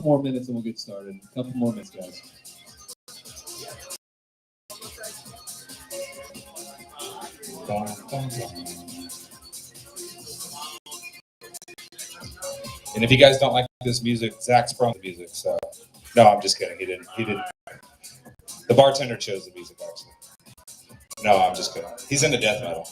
more minutes and we'll get started. A couple more minutes, guys. And if you guys don't like this music, Zach sprung the music. So, no, I'm just kidding. He didn't. The bartender chose the music, actually. No, I'm just kidding. He's into death metal.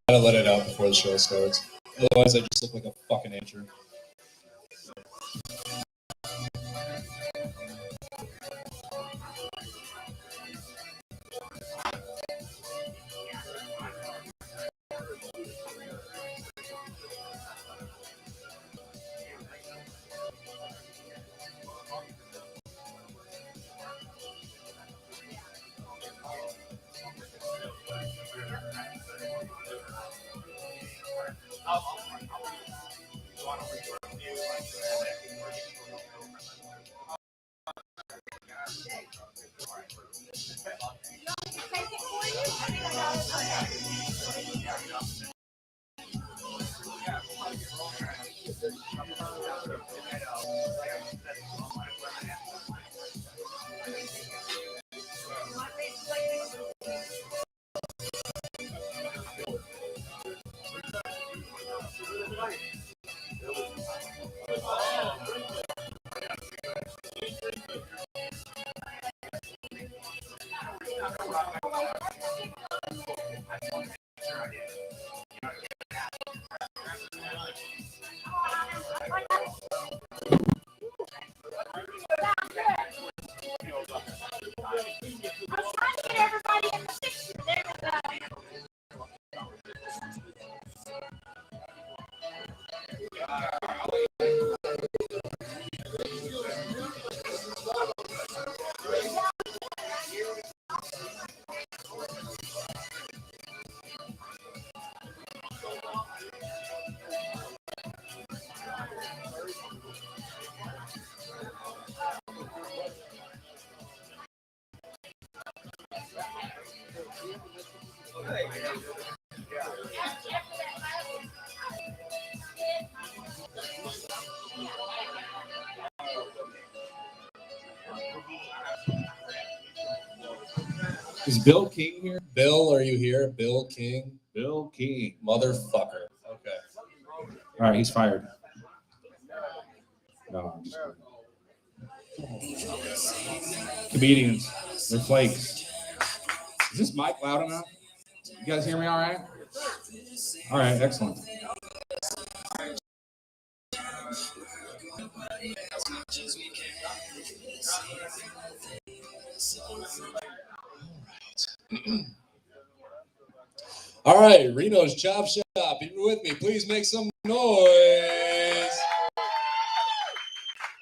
Gotta let it out before the show starts. Otherwise, I just look like a fucking amateur. Is Bill King here? Bill, are you here? Bill King? Bill King. Motherfucker. Okay. All right, he's fired. No, I'm just kidding. Comedians, they're flakes. Is this mic loud enough? You guys hear me all right? All right, excellent. All right, Reno's Chop Shop. If you're with me, please make some noise.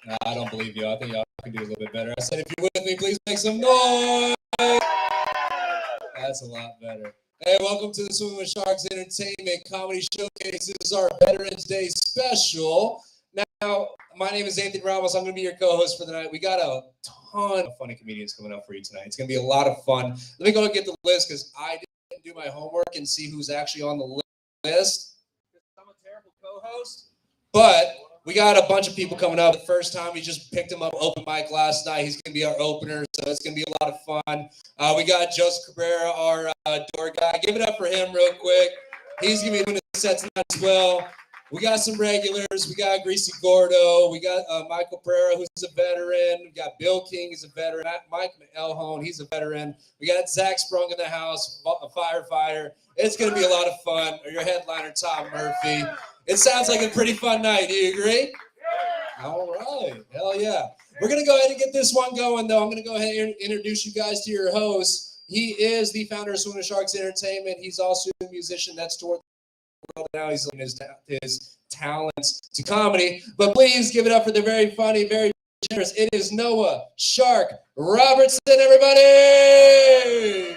No, I don't believe you. I think y'all can do a little bit better. I said, if you're with me, please make some noise. That's a lot better. Hey, welcome to the Swimming with Sharks Entertainment Comedy Showcase. This is our Veterans Day special. Now, my name is Anthony Ramos. I'm going to be your co-host for the night. We got a ton of funny comedians coming up for you tonight. It's going to be a lot of fun. Let me go and get the list because I didn't do my homework and see who's actually on the list. I'm a terrible co-host. But we got a bunch of people coming up. The first time we just picked him up open mic last night. He's going to be our opener, so it's going to be a lot of fun. We got Joseph Cabrera, our door guy. Give it up for him real quick. He's going to be doing the set tonight as well. We got some regulars. We got Greasy Gordo. We got Michael Pereira, who's a veteran. We got Bill King, who's a veteran. Mike Elhone, he's a veteran. We got Zach Sprung in the house, a firefighter. It's going to be a lot of fun. Or your headliner, Tom Murphy. It sounds like a pretty fun night. Do you agree? All right. Hell yeah. We're going to go ahead and get this one going, though. I'm going to go ahead and introduce you guys to your host. He is the founder of Swimming with Sharks Entertainment. He's also a musician that's toured world. Now he's looking his talents to comedy. But please give it up for the very funny, very generous. It is Noah Shark Robertson, everybody!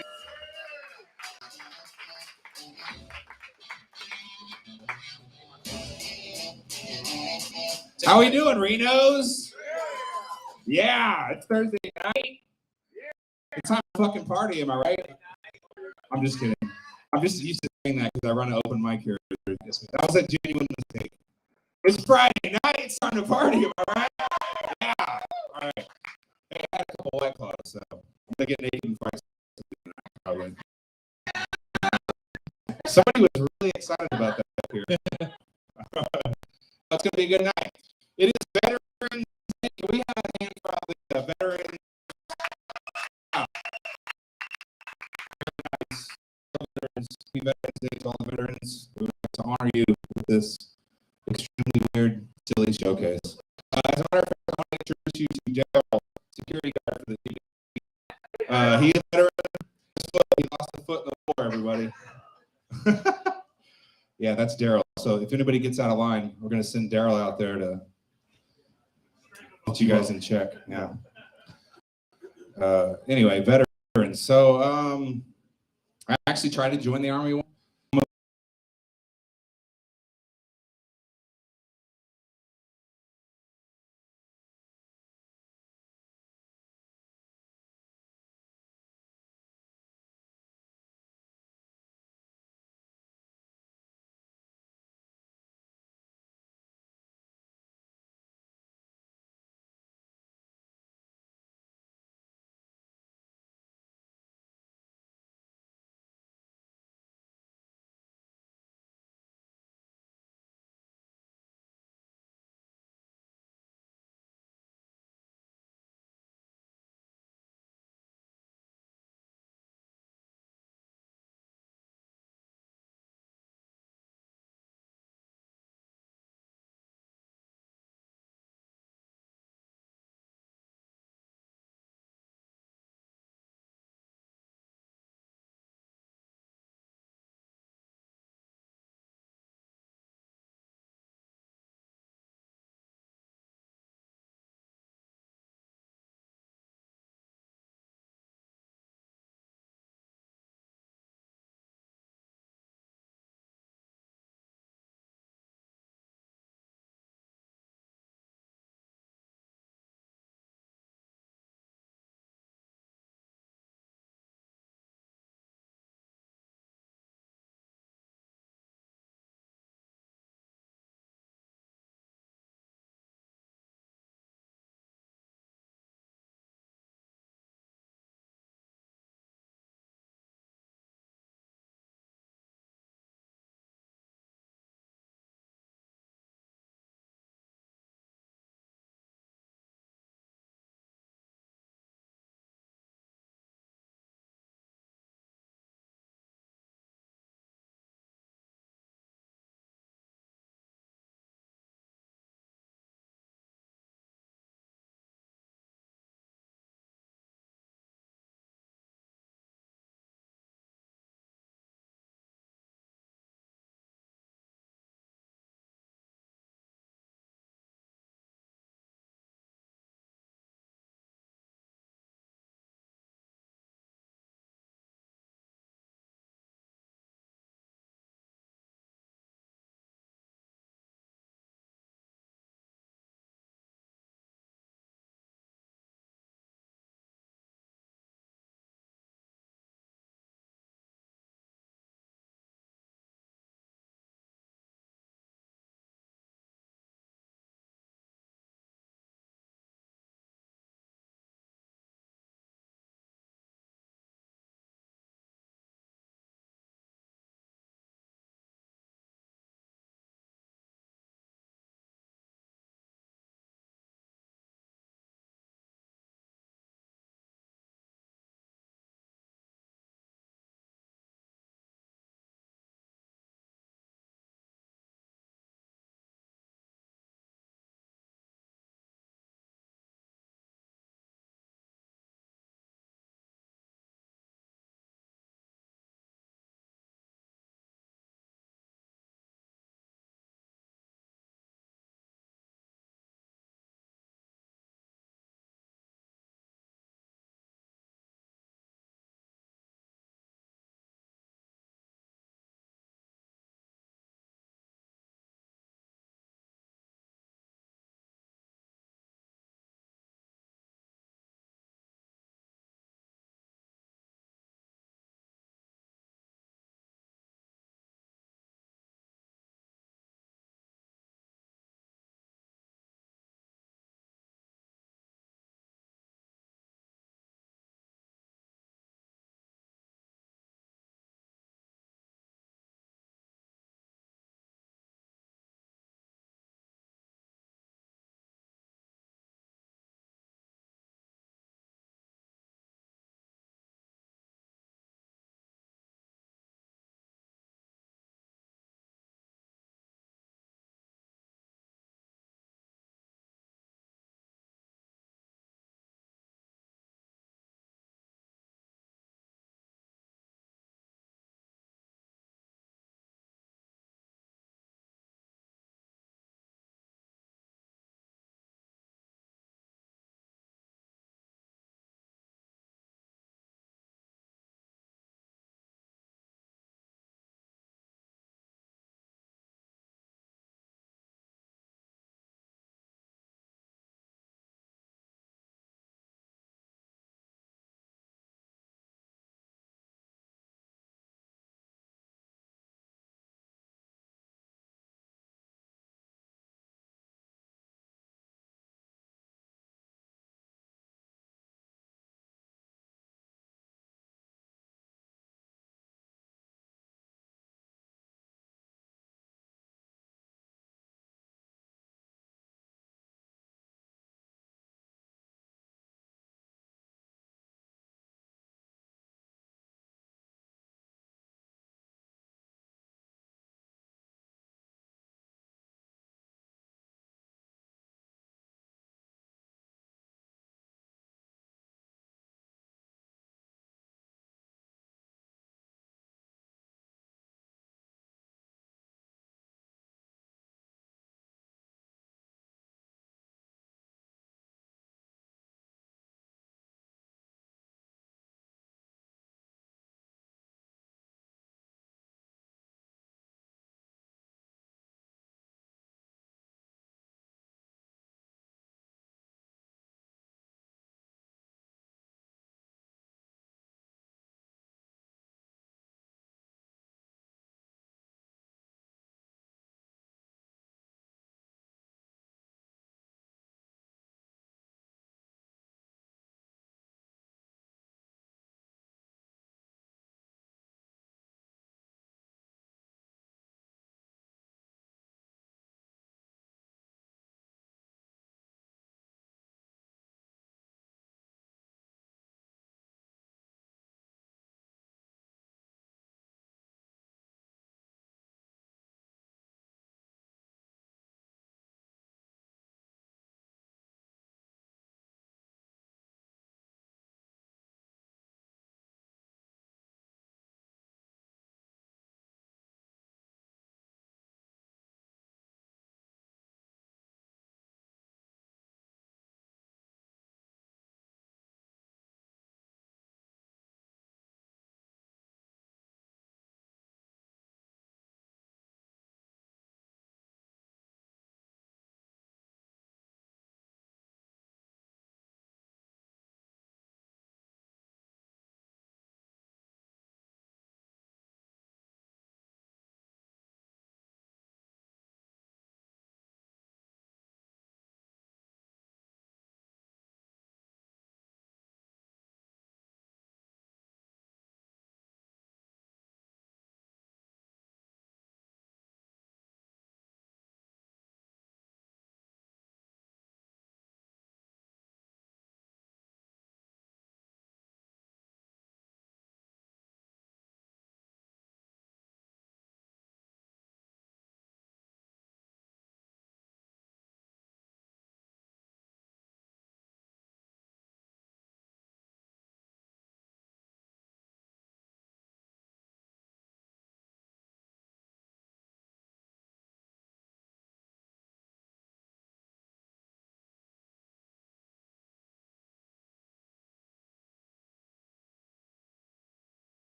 How we doing, RENO'S? Yeah, it's Thursday night. It's time to fucking party, am I right? I'm just kidding. I'm just used to saying that because I run an open mic here. That was a genuine mistake. It's Friday night. It's time to party, am I right? Yeah. All right. Hey, I had a couple White Claws, so I'm gonna get naked and fight probably. Somebody was really excited about that up here. It's gonna be a good night. It is Veterans Day. Can we have a hand for all the veterans? Oh. Nice. Veterans. Happy Veterans Day to all the veterans. We would like to honor you with this extremely weird, silly showcase. As a matter of fact, I want to introduce you to Daryl, security guard for the team. He is a veteran. He lost a foot in the war, everybody. Yeah, that's Daryl. So if anybody gets out of line, we're going to send Daryl out there to put you guys in check. Yeah. Anyway, veterans. So I actually tried to join the Army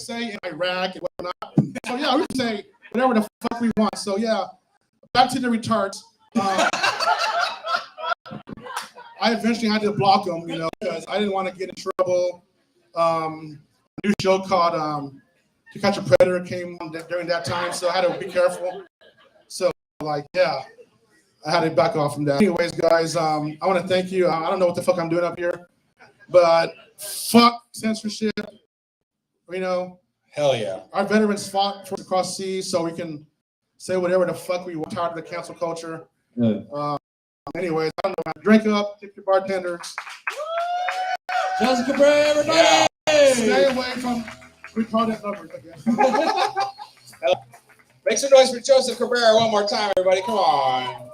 say in Iraq and whatnot. So yeah, we can say whatever the fuck we want. So yeah, back to the retards. I eventually had to block them, you know, because I didn't want to get in trouble. A new show called To Catch a Predator came on during that time, so I had to be careful. So like, yeah, I had to back off from that. Anyways, guys, I want to thank you. I don't know what the fuck I'm doing up here, but fuck censorship. You know, Hell yeah. our veterans fought for us across seas, so we can say whatever the fuck we want. Tired of the cancel culture. Yeah. Anyways, I don't know. Drink up, tip your bartenders. Joseph Cabrera, everybody! Yeah. Stay away from retarded lovers, I guess. Make some noise for Joseph Cabrera one more time, everybody. Come on.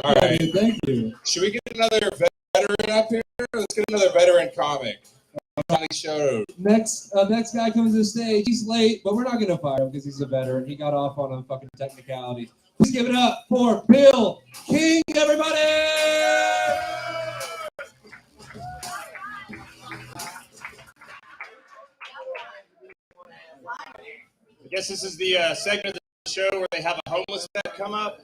All right. Thank you. Should we get another veteran up here? Let's get another veteran comic on the show. Next guy comes to the stage. He's late, but we're not gonna fire him because he's a veteran. He got off on a fucking technicality. Please give it up for Bill King, everybody! I guess this is the segment of the show where they have a homeless vet come up.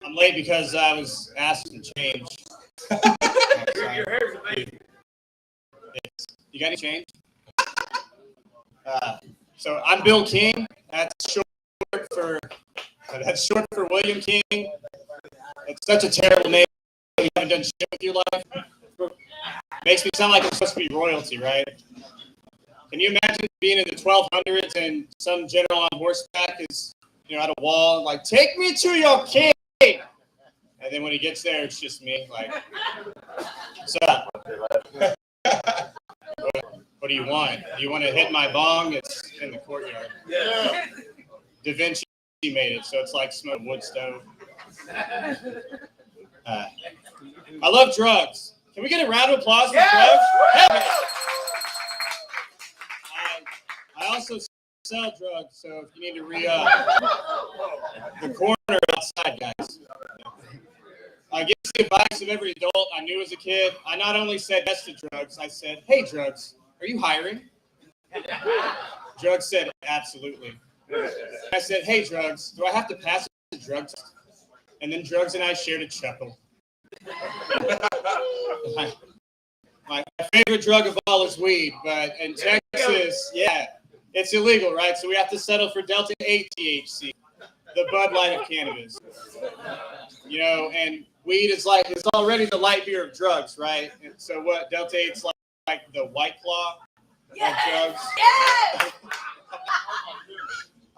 I'm late because I was asked to change. Your hair's amazing. You got any change? So I'm Bill King. That's short for William King. It's such a terrible name. You haven't done shit with your life. Makes me sound like I'm supposed to be royalty, right? Can you imagine being in the 1200s and some general on horseback is, at a wall, like, take me to your king. And then when he gets there, it's just me, like, what's up? What do you want? Do you want to hit my bong? It's in the courtyard. Yeah. Da Vinci made it, so it's like smoking wood stove. I love drugs. Can we get a round of applause for drugs? Yeah. I also sell drugs, so if you need to re-up, the corner outside, guys. I give the advice of every adult I knew as a kid. I not only said yes to drugs, I said, hey, drugs, are you hiring? Drugs said, absolutely. I said, hey, drugs, do I have to pass the drug test? And then drugs and I shared a chuckle. My favorite drug of all is weed, but in Texas, yeah, it's illegal, right? So we have to settle for Delta 8 THC, the Bud Light of cannabis. And weed is already the light beer of drugs, right? And so what Delta 8's like the White Claw of drugs. Yes!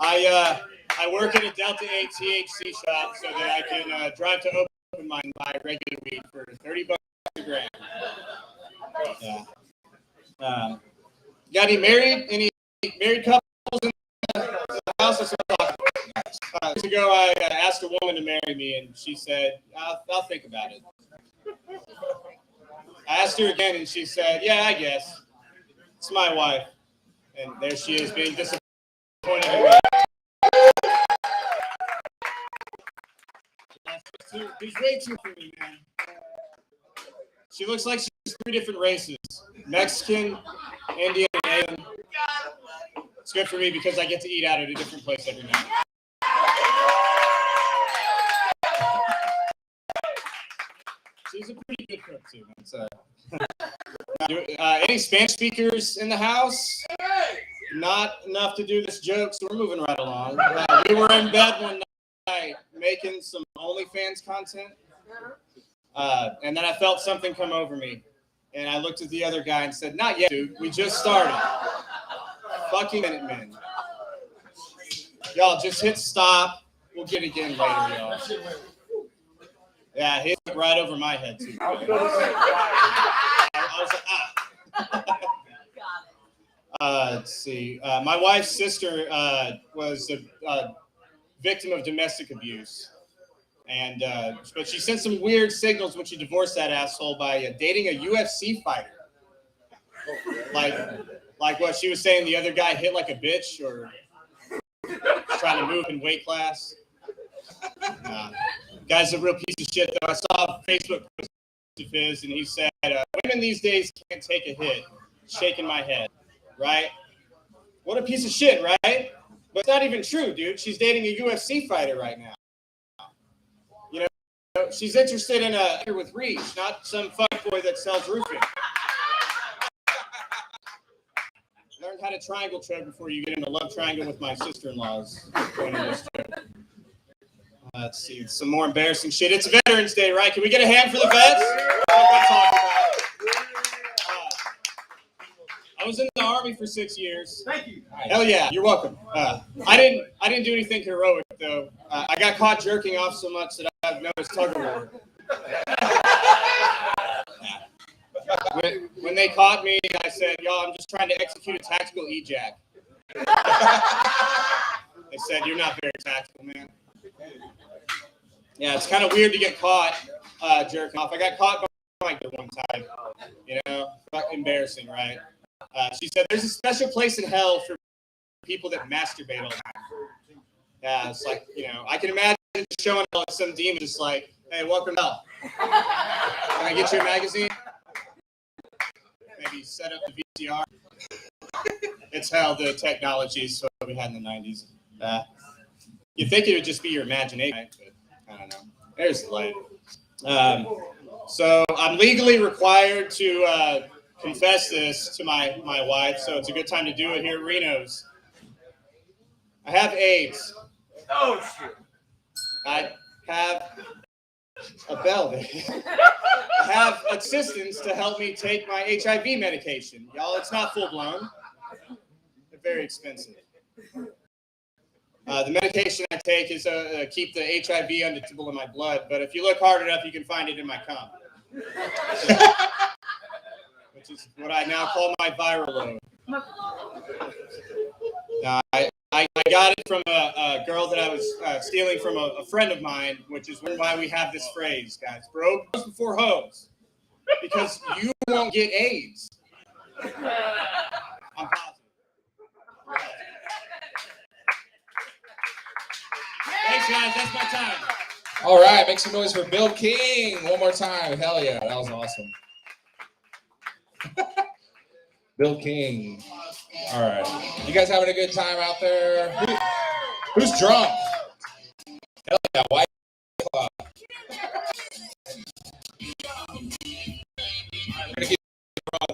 I work at a Delta 8 THC shop so that I can drive to open mine and buy regular weed for $30 a gram. Yeah. Got any married couples in the house? Years ago, I asked a woman to marry me, and she said, I'll think about it. I asked her again, and she said, yeah, I guess. It's my wife. And there she is, being disappointed in me. She's way too for me, man. She looks like she's 3 different races. Mexican, Indian, and Asian. It's good for me because I get to eat out at a different place every night. She's a pretty good cook, too. So. Any Spanish speakers in the house? Not enough to do this joke, so we're moving right along. We were in bed one night making some OnlyFans content. And then I felt something come over me. And I looked at the other guy and said, not yet, dude. We just started. Fucking Minutemen. Y'all, just hit stop. We'll get it again later, y'all. Yeah, hit right over my head, too. I was like, let's see. My wife's sister was a victim of domestic abuse. And but she sent some weird signals when she divorced that asshole by dating a UFC fighter. Like what she was saying, the other guy hit like a bitch or trying to move in weight class. Guy's a real piece of shit, though. I saw a Facebook post of his, and he said, women these days can't take a hit. shaking my head, right? What a piece of shit, right? But it's not even true, dude. She's dating a UFC fighter right now. You know, she's interested in a with reach, not some fuckboy that sells roofing. Learn how to triangle choke before you get into love triangle with my sister-in-laws. Let's see, some more embarrassing shit. It's Veterans Day, right? Can we get a hand for the vets? I was in the Army for 6 years. Thank you. Hell yeah, you're welcome. I didn't do anything heroic though. I got caught jerking off so much that I've noticed tug of war. When they caught me, I said, "Y'all, I'm just trying to execute a tactical ejac." They said, "You're not very tactical, man." Yeah, it's kind of weird to get caught jerking off. I got caught by my one time. You know, fucking embarrassing, right? She said, "There's a special place in hell for people that masturbate all the time." Yeah, it's like, you know, I can imagine showing up some demon just like, "Hey, welcome to hell. Can I get you a magazine?" Maybe set up the VCR. It's how the technology is what we had in the 90s. You'd think it would just be your imagination, right? But I don't know. There's the light. So I'm legally required to confess this to my wife, so it's a good time to do it here at RENO'S. I have AIDS. Oh, shit. I have a bell. I have assistants to help me take my HIV medication. Y'all, it's not full-blown. They're very expensive. The medication I take is keep the HIV undetectable in my blood, but if you look hard enough, you can find it in my cum. Which is what I now call my viral load. I got it from a girl that I was stealing from a friend of mine, which is why we have this phrase, guys. Bros before hoes. Because you won't get AIDS. I'm positive. Thanks, guys. That's my time. All right, make some noise for Bill King one more time. Hell yeah, that was awesome. Bill King. All right. You guys having a good time out there? Who's drunk? Hell yeah, White Claw. We're gonna keep it.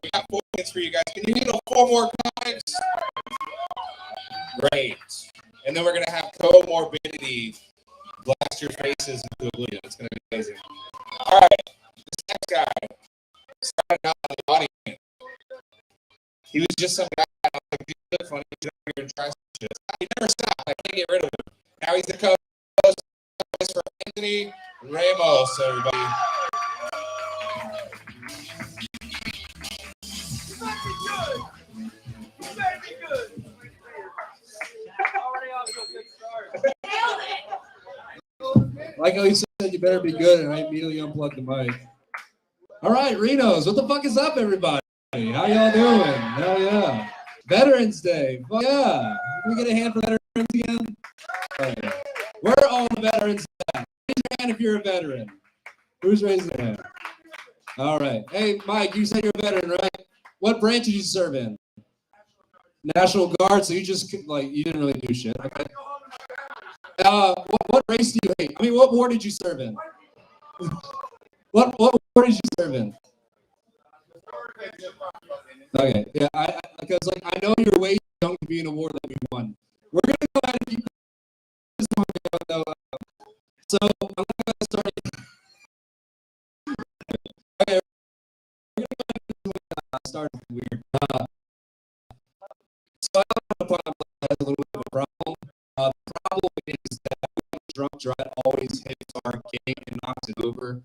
We got 4 minutes for you guys. Can you handle 4 more comments? Great. And then we're gonna have comorbidity blast your faces into oblivion. It's gonna be amazing. All right, this next guy started out in the audience. He was just some guy. I was like, "Dude, look funny. He's over here and try some shit." He never stopped. I can't get rid of him. Now he's the co-host for Anthony Ramos. Everybody. You better be good. You better be good. Already off to a good start. Nailed it. Like how you said, you better be good, and I immediately unplugged the mic. All right, RENO'S, what the fuck is up, everybody? How y'all doing? Hell yeah. Veterans Day. Fuck yeah. Can we get a hand for veterans again? Okay. Where are all the veterans at? Raise your hand if you're a veteran. Who's raising their hand? All right. Hey, Mike, you said you're a veteran, right? What branch did you serve in? National Guard, so you just, like, you didn't really do shit. Okay. What race do you hate? I mean, what war did you serve in? What war did you serve in? Okay, yeah, because like I know you're way young to be in a war that we won. We're gonna go ahead and keep this one going though. So I'm gonna start. Okay, we're gonna go ahead and start weird. So I don't know if has a little bit of a problem. The problem is that drunk drive always hits our gate and knocks it over.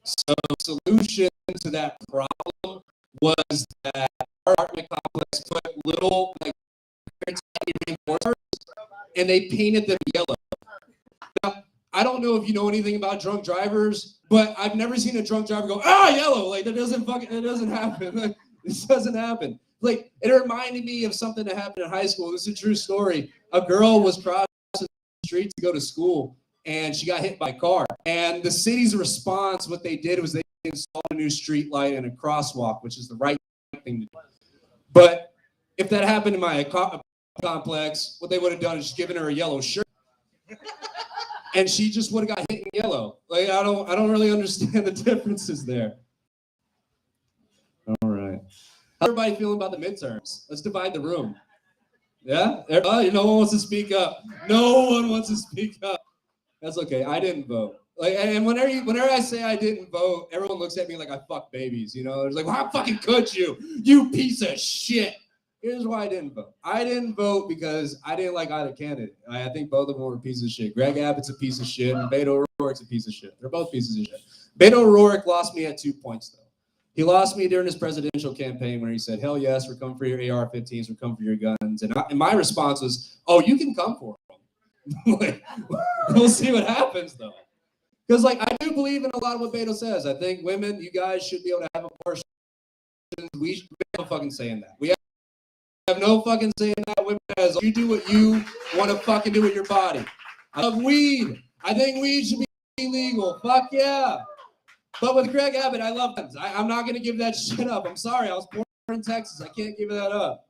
So the solution to that problem was that our apartment complex put little like reinforcers and they painted them yellow. Now, I don't know if you know anything about drunk drivers, but I've never seen a drunk driver go, yellow. Like that doesn't happen. Like, this doesn't happen. Like it reminded me of something that happened in high school. This is a true story. A girl was crossing the street to go to school and she got hit by a car. And the city's response, what they did was they installed a new street light and a crosswalk, which is the right right thing to do. But if that happened in my complex, what they would have done is just given her a yellow shirt. And she just would have got hit in yellow. Like, I don't really understand the differences there. All right. How's everybody feeling about the midterms? Let's divide the room. Yeah? No one wants to speak up. No one wants to speak up. That's okay. I didn't vote. Like, and whenever I say I didn't vote, everyone looks at me like I fuck babies. You know, it's like, well, how fucking could you? You piece of shit. Here's why I didn't vote. I didn't vote because I didn't like either candidate. I think both of them were pieces of shit. Greg Abbott's a piece of shit, and Beto O'Rourke's a piece of shit. They're both pieces of shit. Beto O'Rourke lost me at 2 points, though. He lost me during his presidential campaign when he said, hell yes, we're coming for your AR-15s, we're coming for your guns. And my response was, oh, you can come for them. Like, we'll see what happens, though. Because, like, I do believe in a lot of what Beto says. I think women, you guys should be able to have abortions. We have no fucking say in that. We have no fucking say in that. Women, as you do what you want to fucking do with your body. I love weed. I think weed should be legal. Fuck yeah. But with Greg Abbott, I love guns. I'm not going to give that shit up. I'm sorry. I was born in Texas. I can't give that up.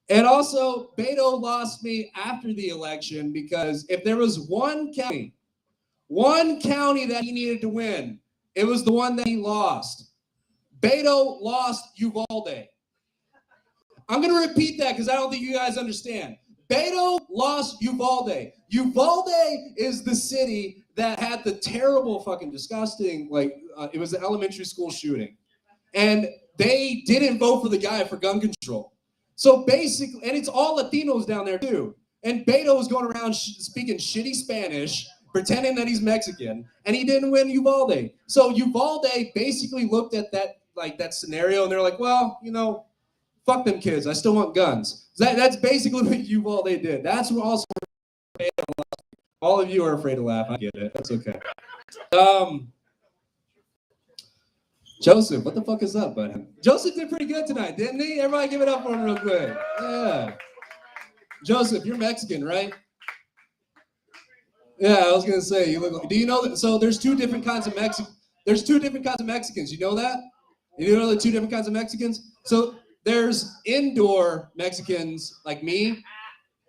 And also, Beto lost me after the election because if there was one county that he needed to win, it was the one that he lost. Beto lost Uvalde. I'm going to repeat that because I don't think you guys understand. Beto lost Uvalde. Uvalde is the city that had the terrible fucking disgusting, it was an elementary school shooting. And they didn't vote for the guy for gun control. So basically, and it's all Latinos down there too. And Beto was going around speaking shitty Spanish, pretending that he's Mexican, and he didn't win Uvalde. So Uvalde basically looked at that scenario and they're like, well, fuck them kids. I still want guns. That's basically what Uvalde did. That's what also all of you are afraid to laugh. I get it. That's okay. Joseph, what the fuck is up, buddy? Joseph did pretty good tonight, didn't he? Everybody give it up for him real quick. Yeah. Joseph, you're Mexican, right? Yeah, I was gonna say, you look like, do you know that? So there's two different kinds of Mexicans. There's two different kinds of Mexicans. You know that? You know the two different kinds of Mexicans? So there's indoor Mexicans like me.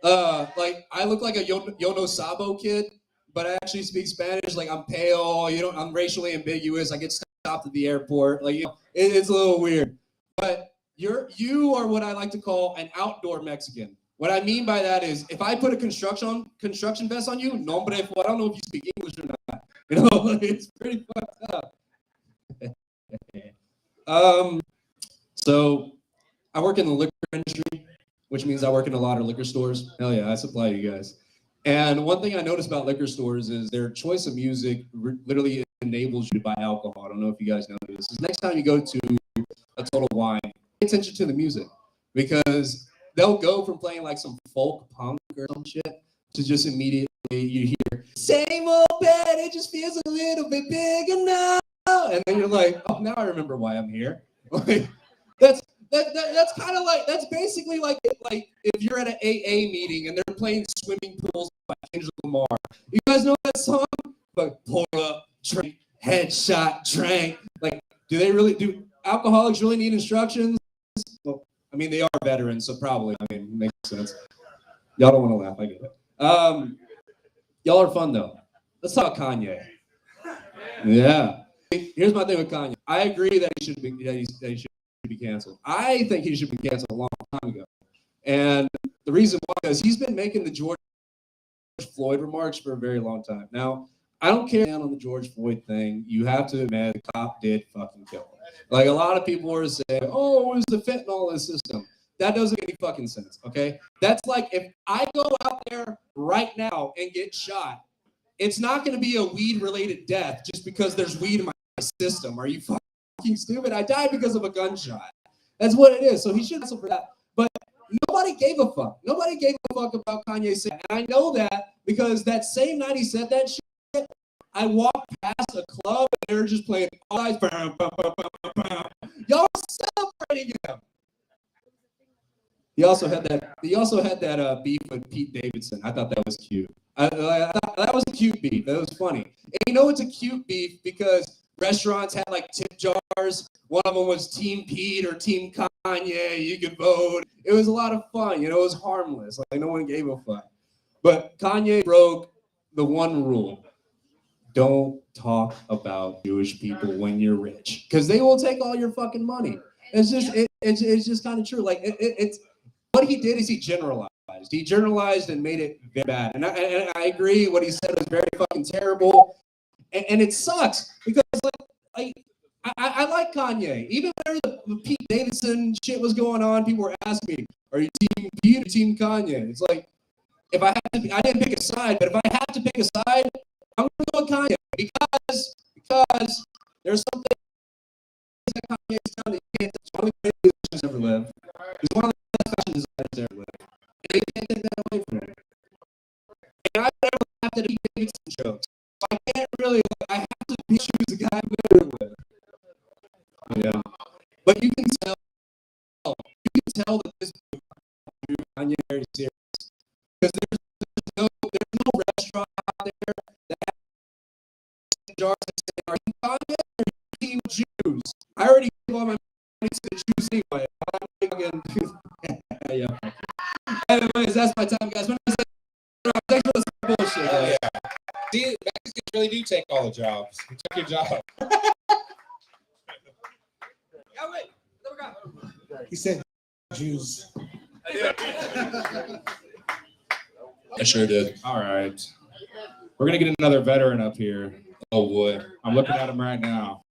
Like I look like a Yo No Sabo kid, but I actually speak Spanish. Like I'm pale, I'm racially ambiguous. I get stopped at the airport. Like it's a little weird. But you are what I like to call an outdoor Mexican. What I mean by that is if I put a construction vest on you, nombre, I don't know if you speak English or not. It's pretty fucked up. So I work in the liquor industry, which means I work in a lot of liquor stores. Hell yeah, I supply you guys. And one thing I noticed about liquor stores is their choice of music literally enables you to buy alcohol. I don't know if you guys know this. Next time you go to a Total Wine, pay attention to the music because they'll go from playing like some folk punk or some shit to just immediately you hear, same old bed, it just feels a little bit bigger now. And then you're like, oh, now I remember why I'm here. Like, that's kind of like, that's basically like if you're at an AA meeting and they're playing Swimming Pools by Kendrick Lamar. You guys know that song? Like, pour up, drink, headshot, drank. Like, do alcoholics really need instructions? Well, I mean, they are veterans, so probably, makes sense. Y'all don't want to laugh, I get it. Y'all are fun, though. Let's talk Kanye. Yeah. Here's my thing with Kanye. I agree that he should be canceled. I think he should be canceled a long time ago. And the reason why is he's been making the George Floyd remarks for a very long time. Now, I don't care on the George Floyd thing. You have to admit the cop did fucking kill him. Like a lot of people were saying, oh, it was the fentanyl in the system. That doesn't make any fucking sense, okay? That's like if I go out there right now and get shot, it's not going to be a weed-related death just because there's weed in my system. Are you fucking stupid? I died because of a gunshot. That's what it is. So he should cancel for that. But nobody gave a fuck. Nobody gave a fuck about Kanye saying that. And I know that because that same night he said that shit, I walked past a club and they were just playing all eyes. Y'all celebrating him. He also had that beef with Pete Davidson. I thought that was cute. I thought that was a cute beef. That was funny. And you know it's a cute beef because restaurants had like tip jars. One of them was Team Pete or Team Kanye, you could vote. It was a lot of fun, you know, it was harmless. Like no one gave a fuck. But Kanye broke the one rule. Don't talk about Jewish people when you're rich, because they will take all your fucking money. It's just kind of true. Like it's what he did is he generalized. He generalized and made it very bad. And I agree. What he said was very fucking terrible. And it sucks because I like Kanye. Even when the Pete Davidson shit was going on, people were asking me, "Are you team Pete or team Kanye?" It's like if I had to, I didn't pick a side, but if I had to pick a side, I'm gonna go with Kanye because there's something that Kanye's done that you can't. He's one of the greatest musicians ever lived. He's one of the best fashion designers ever lived. And you can't take that away from him. And I never laughed at Pete Davidson jokes. So I can't really. I have to choose the guy I'm better with. Yeah, but you can tell that this Kanye is very serious because there's no restaurant out there that has jars that say, "Are you Kanye or are you team Jews?" I already gave all my money to the Jews anyway. Yeah. Anyways, that's my time, guys. Thanks for this bullshit. Oh, yeah. See, Mexicans really do take all the jobs. You took your job. He said Jews. I sure did. All right. We're going to get another veteran up here. Oh boy. I'm looking at him right now.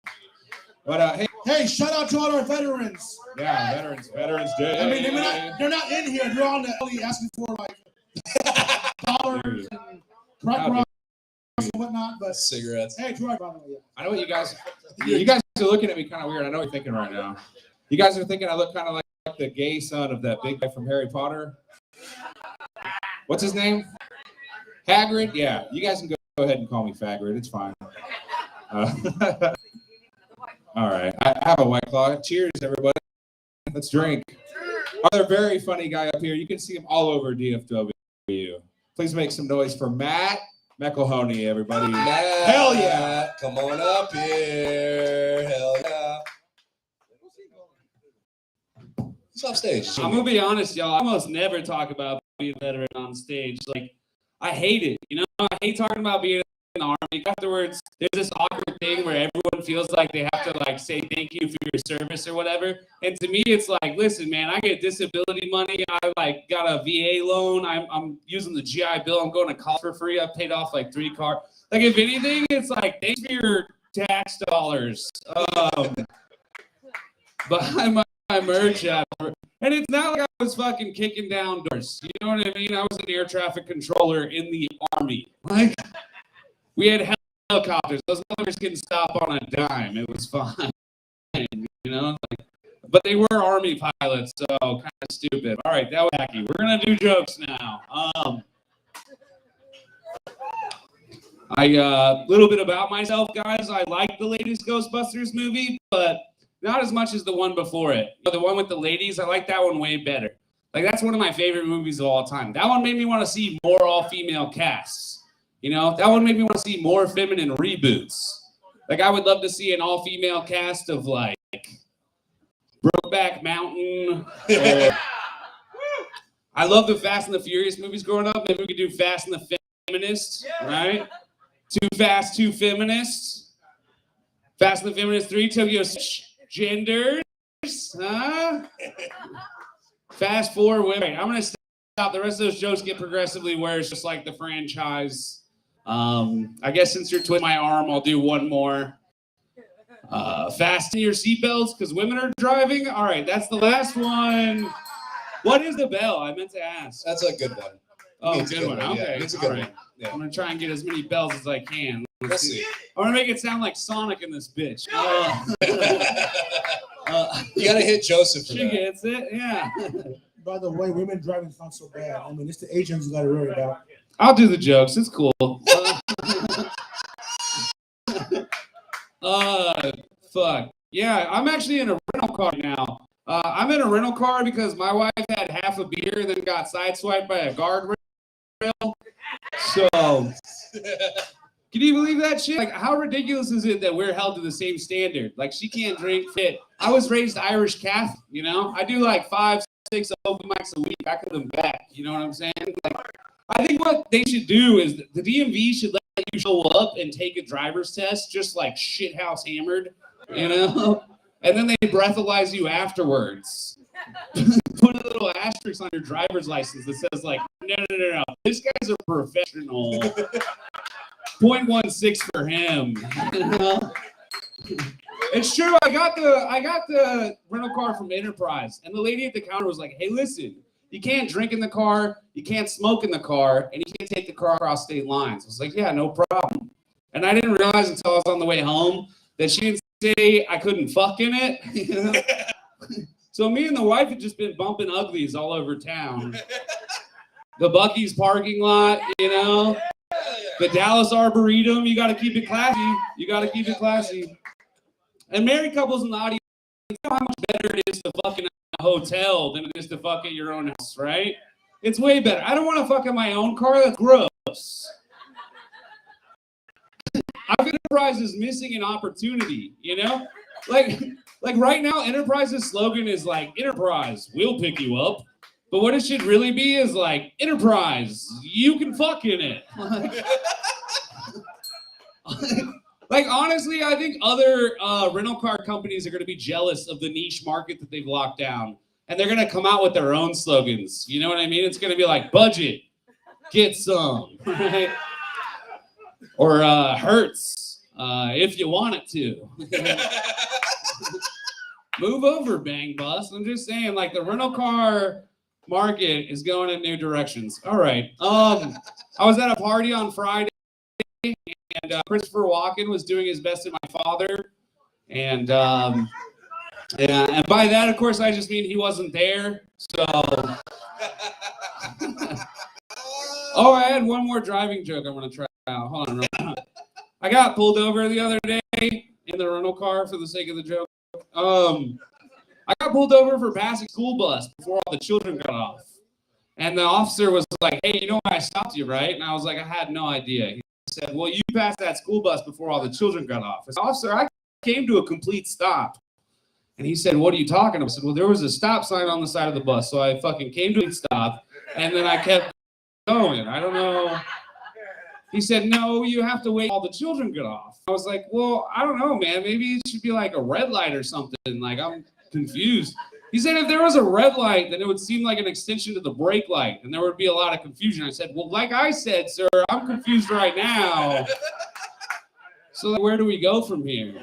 But Hey, shout out to all our veterans. yeah, Veterans Day. I mean, they're not in here. They're on the alley asking for like dollars and crack rocks and whatnot. But Cigarettes. hey, Troy, by the way, I know what you guys are looking at me kind of weird. I know what you're thinking right now. You guys are thinking I look kind of like the gay son of that big guy from Harry Potter. What's his name? Hagrid? Yeah, you guys can go ahead and call me Fagrid. It's fine. All right. I have a White Claw. Cheers, everybody. Let's drink. Another very funny guy up here. You can see him all over DFW. Please make some noise for Matt McElhoney, everybody. Matt, hell yeah. Come on up here. Hell yeah. He's off stage. I'm gonna be honest, y'all. I almost never talk about being a veteran on stage. Like, I hate it. You know, I hate talking about being in the Army. Afterwards, there's this awkward thing where everyone feels like they have to like say thank you for your service or whatever. And to me, it's like, listen, man, I get disability money. I like got a VA loan. I'm using the GI Bill. I'm going to college for free. I've paid off like 3 cars. Like, if anything, it's like thanks for your tax dollars. Buy my merch after. And it's not like I was fucking kicking down doors. You know what I mean? I was an air traffic controller in the Army. Like, we had helicopters. Those motherfuckers couldn't stop on a dime. It was fine. You know? Like, but they were Army pilots, so kind of stupid. All right, that was wacky. We're going to do jokes now. Little bit about myself, guys. I like the latest Ghostbusters movie, but not as much as the one before it. You know, the one with the ladies, I like that one way better. Like, that's one of my favorite movies of all time. That one made me want to see more all-female casts. You know, that one made me want to see more feminine reboots. Like, I would love to see an all-female cast of, like, Brokeback Mountain. I love the Fast and the Furious movies growing up. Maybe we could do Fast and the Feminists, right? Too Fast, Too Feminists. Fast and the Feminist 3, Tokyo Genders, huh? Fast 4 women. I'm gonna stop. The rest of those jokes get progressively worse, just like the franchise. I guess since you're twisting my arm, I'll do one more. Fasten your seatbelts because women are driving. All right, that's the last one. What is the bell? I meant to ask. That's a good one. Oh, It's a good one. Yeah, Okay, it's a good all right. one. Yeah. I'm gonna try and get as many bells as I can. Let's see. I'm gonna make it sound like Sonic in this bitch. You gotta hit Joseph for She that. gets it, yeah. by the way, women driving's not so bad. I mean, it's the Asians you got to worry about. I'll do the jokes. It's cool. Fuck. Yeah, I'm actually in a rental car now. I'm in a rental car because my wife had half a beer and then got sideswiped by a guardrail. So Can you believe that shit? Like, how ridiculous is it that we're held to the same standard? Like, she can't drink fit. I was raised Irish Catholic, you know? I do like 5, 6 open mics a week. I could them back. You know what I'm saying? Like, I think what they should do is the DMV should let you show up and take a driver's test, just like shithouse hammered, you know? And then they breathalyze you afterwards. Put a little asterisk on your driver's license that says like, no. This guy's a professional. 0.16 for him. You know? It's true. I got the rental car from Enterprise, and the lady at the counter was like, "Hey, listen, you can't drink in the car, you can't smoke in the car, and you can't take the car across state lines." I was like, "Yeah, no problem." And I didn't realize until I was on the way home that she didn't say I couldn't fuck in it. You know? So me and the wife had just been bumping uglies all over town. The Buc-ee's parking lot, you know. The Dallas Arboretum, you got to keep it classy. You got to keep it classy. And married couples in the audience, you know how much better it is to fuck in a hotel than it is to fuck at your own house, right? It's way better. I don't want to fuck in my own car. That's gross. I think Enterprise is missing an opportunity, you know? Like right now, Enterprise's slogan is like, Enterprise, we'll pick you up. But what it should really be is like, Enterprise, you can fuck in it. Like, honestly, I think other rental car companies are going to be jealous of the niche market that they've locked down. And they're going to come out with their own slogans. You know what I mean? It's going to be like, budget, get some, right? Or Hertz, if you want it to. Move over, Bang Bus. I'm just saying, like, the rental car market is going in new directions. All right. I was at a party on Friday, and Christopher Walken was doing his best at my father. And by that, of course, I just mean he wasn't there. So. Oh, I had one more driving joke I want to try out. Hold on. I got pulled over the other day in the rental car for the sake of the joke. I got pulled over for passing school bus before all the children got off. And the officer was like, "Hey, you know why I stopped you, right?" And I was like, "I had no idea." He said, "Well, you passed that school bus before all the children got off." I said, "Officer, I came to a complete stop." And he said, "What are you talking about?" I said, "Well, there was a stop sign on the side of the bus, so I fucking came to a stop, and then I kept going. I don't know." He said, "No, you have to wait all the children get off." I was like, "Well, I don't know, man. Maybe it should be like a red light or something. Like, I'm confused." He said, "If there was a red light, then it would seem like an extension to the brake light, and there would be a lot of confusion." I said, "Well, like I said, sir, I'm confused right now. So like, where do we go from here?"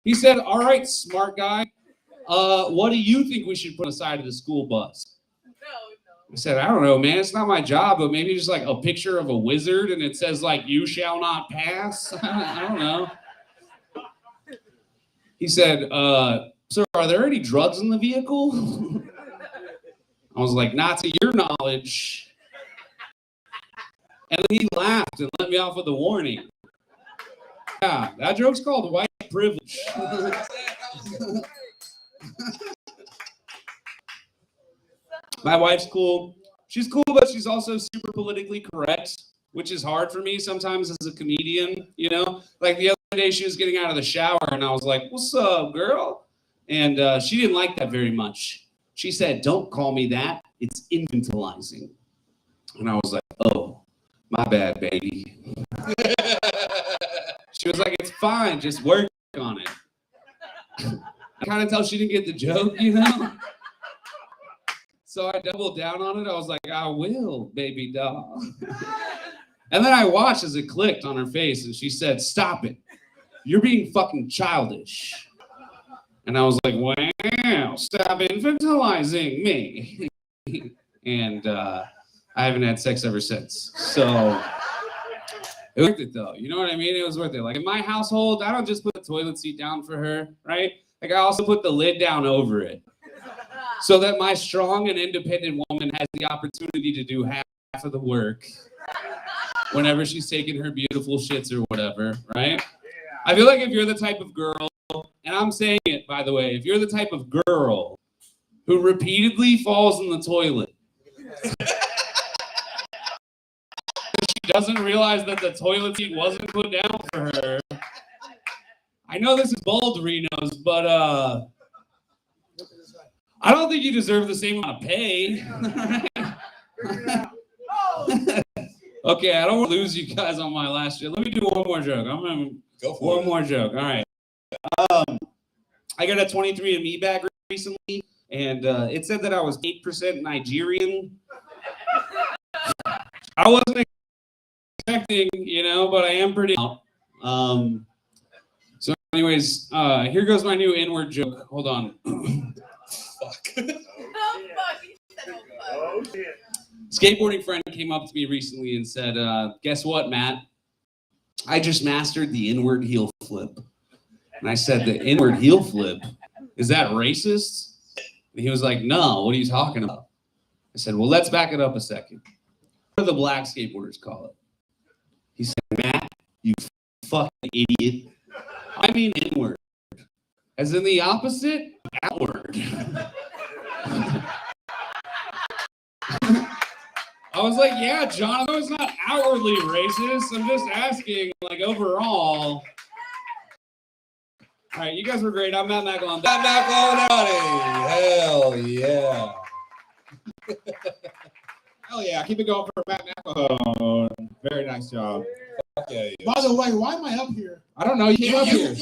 He said, "All right, smart guy. What do you think we should put on the side of the school bus?" I said, "I don't know, man. It's not my job, but maybe just like a picture of a wizard and it says like, 'You shall not pass.'" I don't know. He said, "Sir, are there any drugs in the vehicle?" I was like, "Not to your knowledge." And then he laughed and let me off with a warning. Yeah, that joke's called white privilege. My wife's cool. She's cool, but she's also super politically correct, which is hard for me sometimes as a comedian, you know? Like the other day, she was getting out of the shower, and I was like, "What's up, girl?" And she didn't like that very much. She said, "Don't call me that. It's infantilizing." And I was like, "Oh, my bad, baby." She was like, "It's fine. Just work on it." I kind of tell she didn't get the joke, you know? So I doubled down on it. I was like, "I will, baby doll." And then I watched as it clicked on her face, and she said, "Stop it. You're being fucking childish." And I was like, "Wow, stop infantilizing me." And I haven't had sex ever since. So it was worth it, though. You know what I mean? It was worth it. Like in my household, I don't just put the toilet seat down for her, right? Like I also put the lid down over it, so that my strong and independent woman has the opportunity to do half of the work whenever she's taking her beautiful shits or whatever, right? I feel like if you're the type of girl, and I'm saying it, by the way, if you're the type of girl who repeatedly falls in the toilet, she doesn't realize that the toilet seat wasn't put down for her. I know this is bold, Reno's, but I don't think you deserve the same amount of pay. Okay, I don't want to lose you guys on my last shit. Let me do one more joke. I'm gonna Go for one it. more joke. All right. I got a 23andMe bag recently, and it said that I was 8% Nigerian. I wasn't expecting, but I am pretty out. So anyways, here goes my new N-word joke. Hold on. Fuck. Oh, shit. Skateboarding friend came up to me recently and said, guess what, Matt? I just mastered the inward heel flip. And I said, the inward heel flip? Is that racist? And he was like, no, what are you talking about? I said, well, let's back it up a second. What do the black skateboarders call it? He said, Matt, you fucking idiot. I mean inward. As in the opposite, outward. I was like, yeah, John, I know it's not outwardly racist. I'm just asking, like, overall. All right, you guys were great. I'm Matt Macklon. Matt Macklon, hell yeah. Hell yeah, keep it going for Matt Macklon. Very nice job. Okay. By the way, why am I up here? I don't know, you came up here.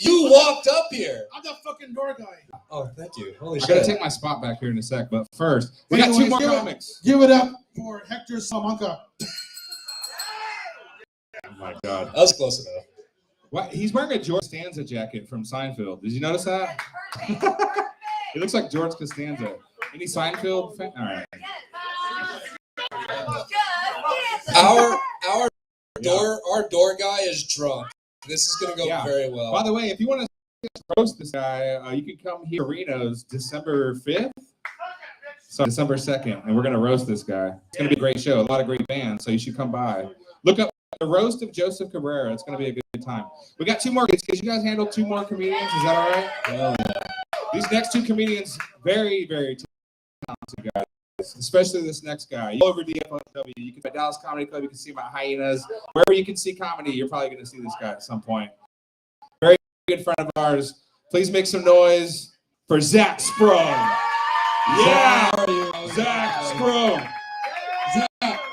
You walked up here. I'm the fucking door guy. Oh, thank you. Holy I gotta shit. take my spot back here in a sec, but first, we got two Anyways, more give it- comics. Give it up for Hector Salamanca. Oh my God. That was close enough. What? He's wearing a George Costanza jacket from Seinfeld. Did you notice that? He looks like George Costanza. Any Seinfeld fan? All right. Our door guy is drunk. This is gonna go Yeah. very well. By the way, if you want to roast this guy, you can come here to RENO'S December 5th. So December 2nd, and we're gonna roast this guy. It's gonna be a great show, a lot of great bands, so you should come by. Look up the roast of Joseph Cabrera. It's gonna be a good time. We got two more. Can you guys handle two more comedians? Is that all right? Hell yeah. These next two comedians, very, very talented guys. Especially this next guy. You go over DFW, you can at Dallas Comedy Club, you can see my hyenas. Wherever you can see comedy, you're probably gonna see this guy at some point. Very good friend of ours. Please make some noise for Zach Sprung. Yeah! Zach Sprung.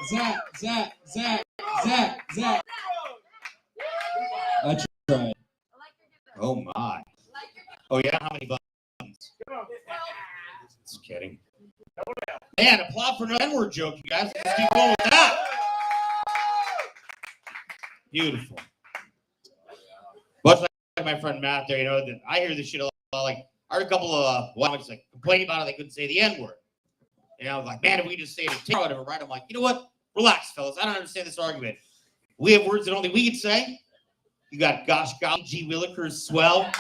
Zach. I tried. Oh my. Oh yeah, how many buttons? Just kidding. Man, applaud for no N-word joke, you guys. Let's keep going with that. Beautiful. Much like my friend Matt there, that I hear this shit a lot. Like, I heard a couple of comics like complaining about it, they couldn't say the N-word. And I was like, man, if we just say it or whatever, right? I'm like, you know what? Relax, fellas. I don't understand this argument. We have words that only we can say. You got gosh golly, G Willikers, swell.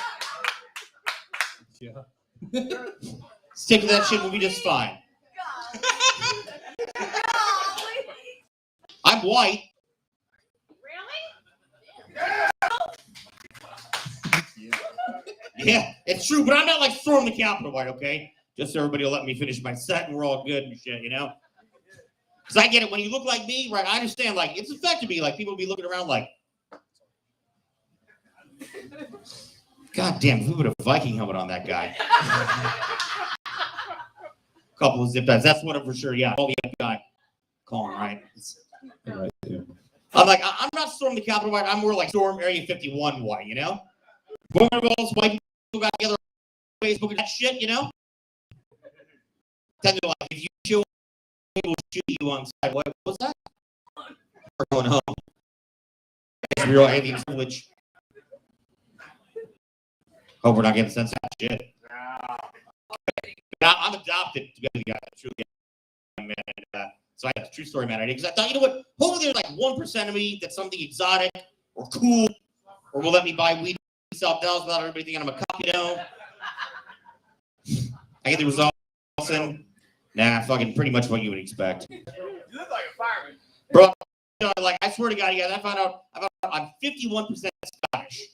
Yeah. Stick to that shit, we'll be just fine. I'm white. Yeah, it's true, but I'm not like storming the Capitol white, okay? Just so everybody will let me finish my set and we're all good and shit, Because I get it, when you look like me, right, I understand, like, it's affected me, like, people will be looking around like, God damn, who put a Viking helmet on that guy? Couple of zip ties, that's one of them for sure, yeah, all the FBI calling, right? I'm like, I'm not storming the Capitol white, I'm more like storm Area 51 white, One of those white people got together on Facebook and that shit, Tell me, like, if you show we'll shoot you on side. What was that? We're going home. It's real alien privilege. Hope we're not getting sense of that shit. I'm adopted to be the guy that truly man. So I have a true story, man. Because I thought, what? Hopefully there's like 1% of me that's something exotic or cool, or will let me buy weed in South Dallas without everybody thinking I'm a cop, I get the results in. Nah, fucking pretty much what you would expect. You look like a fireman. Bro, like, I swear to God, I found out I'm 51% Scottish.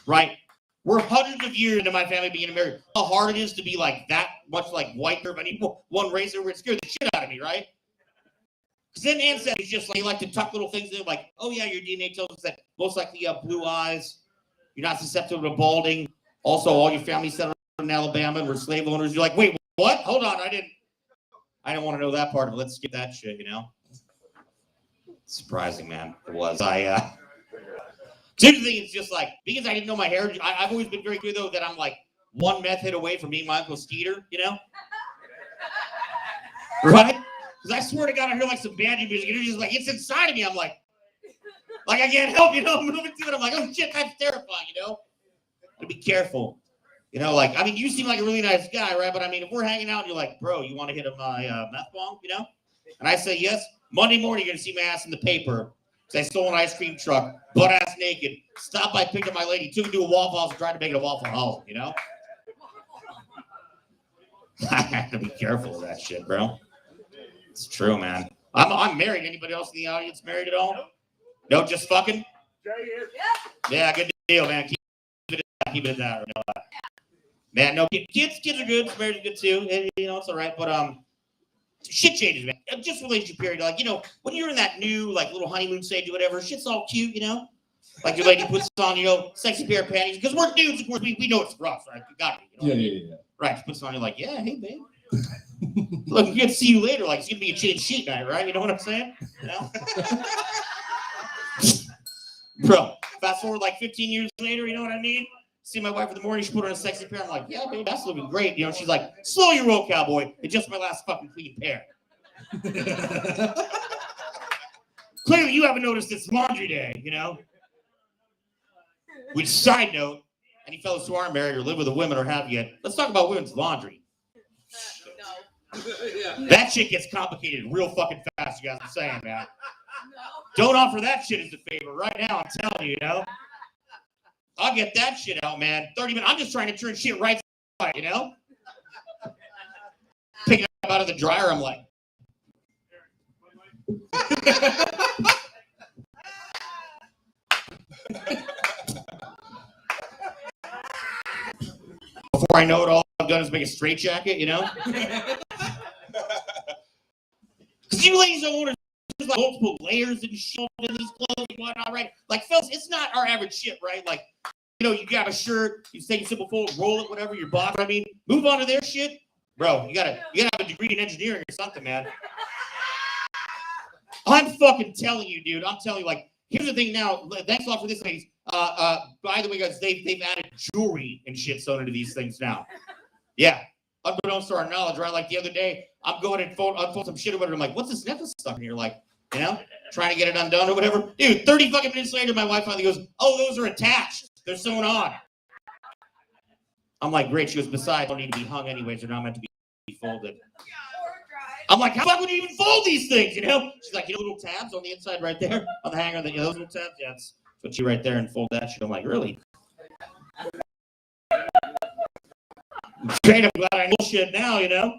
Right? We're hundreds of years into my family being American. How hard it is to be like that much like white or any one race over it scared the shit out of me, right? Because then Ann said it's just like you like to tuck little things in, like, oh yeah, your DNA tells us that most likely you have blue eyes, you're not susceptible to balding. Also, all your family settled in Alabama and were slave owners. You're like, wait, what? Hold on, I didn't want to know that part of it. Let's skip that shit, you know? Surprising, man. It was. The other thing is just like, because I didn't know my heritage, I've always been very good, though, that I'm like one meth hit away from being my Uncle Skeeter, you know? Right? Because I swear to God, I hear like some banjo music, and it's just like, it's inside of me. I'm like I can't help, you know, I'm moving through it. I'm like, oh shit, that's terrifying, you know? To be careful. You know, like, I mean, you seem like a really nice guy, right? But I mean, if we're hanging out and you're like, bro, you want to hit my meth bong, you know? And I say yes, Monday morning, you're going to see my ass in the paper. Because I stole an ice cream truck, butt ass naked, stopped by, picked up my lady, took her to a Waffle House and tried to make it a Waffle House, you know? I have to be careful of that shit, bro. It's true, man. I'm married. Anybody else in the audience married at all? No, just fucking? Yeah, good deal, man. Keep it at that. Man, no, kids are good. Marriage is good too. You know, it's all right. But shit changes, man. Just relationship period. Like, you know, when you're in that new, like, little honeymoon stage or whatever, shit's all cute, you know? Like, your lady puts on, you know, sexy pair of panties. Because we're dudes, of course, we know it's rough, right? You got it. You know yeah. Right, she puts it on, you're like, yeah, hey, babe. Look, you get to see you later. Like, it's going to be a change sheet night, right? You know what I'm saying? You know? Bro, fast forward like 15 years later, you know what I mean? See my wife in the morning, she put on a sexy pair. I'm like, yeah, babe, that's looking great. You know, she's like, slow your roll, cowboy. It's just my last fucking clean pair. Clearly, you haven't noticed it's laundry day, you know? Which, side note, any fellas who aren't married or live with the women or have yet, let's talk about women's laundry. That shit gets complicated real fucking fast, you guys are saying, man. Don't offer that shit as a favor right now, I'm telling you, you know? I'll get that shit out, man. 30 minutes. I'm just trying to turn shit right, you know? Pick it up out of the dryer, I'm like. Before I know it, all I've done is make a straight jacket, you know? Because you ladies don't want to. There's like multiple layers and shit in these clothes and whatnot, right? Like, fellas, it's not our average shit, right? Like, you know, you got a shirt, you take a simple fold, roll it, whatever, your bottom. I mean, move on to their shit. Bro, you gotta have a degree in engineering or something, man. I'm fucking telling you, dude. I'm telling you, like, here's the thing now. Thanks a lot for this, ladies. By the way, guys, they've added jewelry and shit sewn into these things now. Yeah. Unbeknownst to our knowledge, right? Like the other day, I'm going and unfold some shit or whatever. I'm like, what's this necklace stuff here? Like, you know, trying to get it undone or whatever. Dude, 30 fucking minutes later, my wife finally goes, oh, those are attached. They're sewn on. I'm like, great. She goes, besides, don't need to be hung anyways. They're not meant to be folded. I'm like, how would you even fold these things, you know? She's like, you know, little tabs on the inside right there on the hanger. You know, those little tabs? Yeah, that's what you right there and fold that shit. I'm like, really? Straight up glad I know shit now, you know?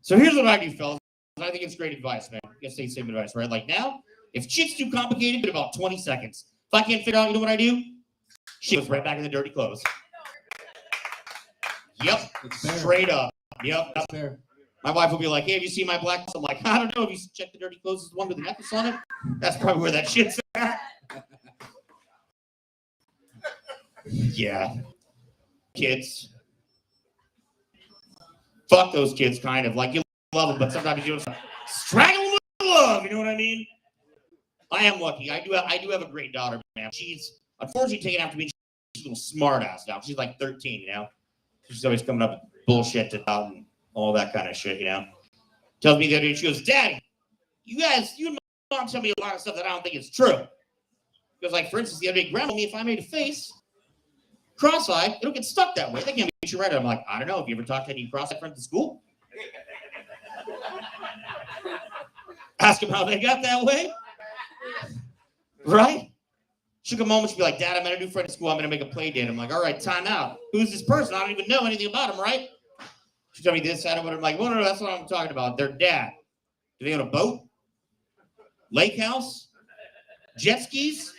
So here's what I do, fellas. I think it's great advice, man. You guys say the same advice, right? Like now, if shit's too complicated, in about 20 seconds. If I can't figure out, you know what I do? She goes right back in the dirty clothes. Yep. Straight up. Yep. My wife will be like, hey, have you seen my black? I'm like, I don't know. Have you checked the dirty clothes? Is the one with the necklace on it? That's probably where that shit's at. Yeah. Kids. Fuck those kids, kind of. Like, you love them, but sometimes you just strangle them with love. You know what I mean? I am lucky. I do have a great daughter, man. She's unfortunately taken after me. She's a little smart ass now. She's like 13, you know? She's always coming up with bullshit to tell and all that kind of shit, you know? Tells me the other day, she goes, Daddy, you and Mom tell me a lot of stuff that I don't think is true. Because, like, for instance, the other day, Grandma told me if I made a face, cross-eyed, it'll get stuck that way. They can't make you right. I'm like, I don't know. Have you ever talked to any cross-eyed friends at school? Ask them how they got that way. Right? She'll come home and she'll be like, Dad, I met a new friend at school. I'm going to make a play date. I'm like, all right, time out. Who's this person? I don't even know anything about him, right? She told me this, that, and what. I'm like, well, no, that's what I'm talking about. Their dad. Do they own a boat? Lake house? Jet skis?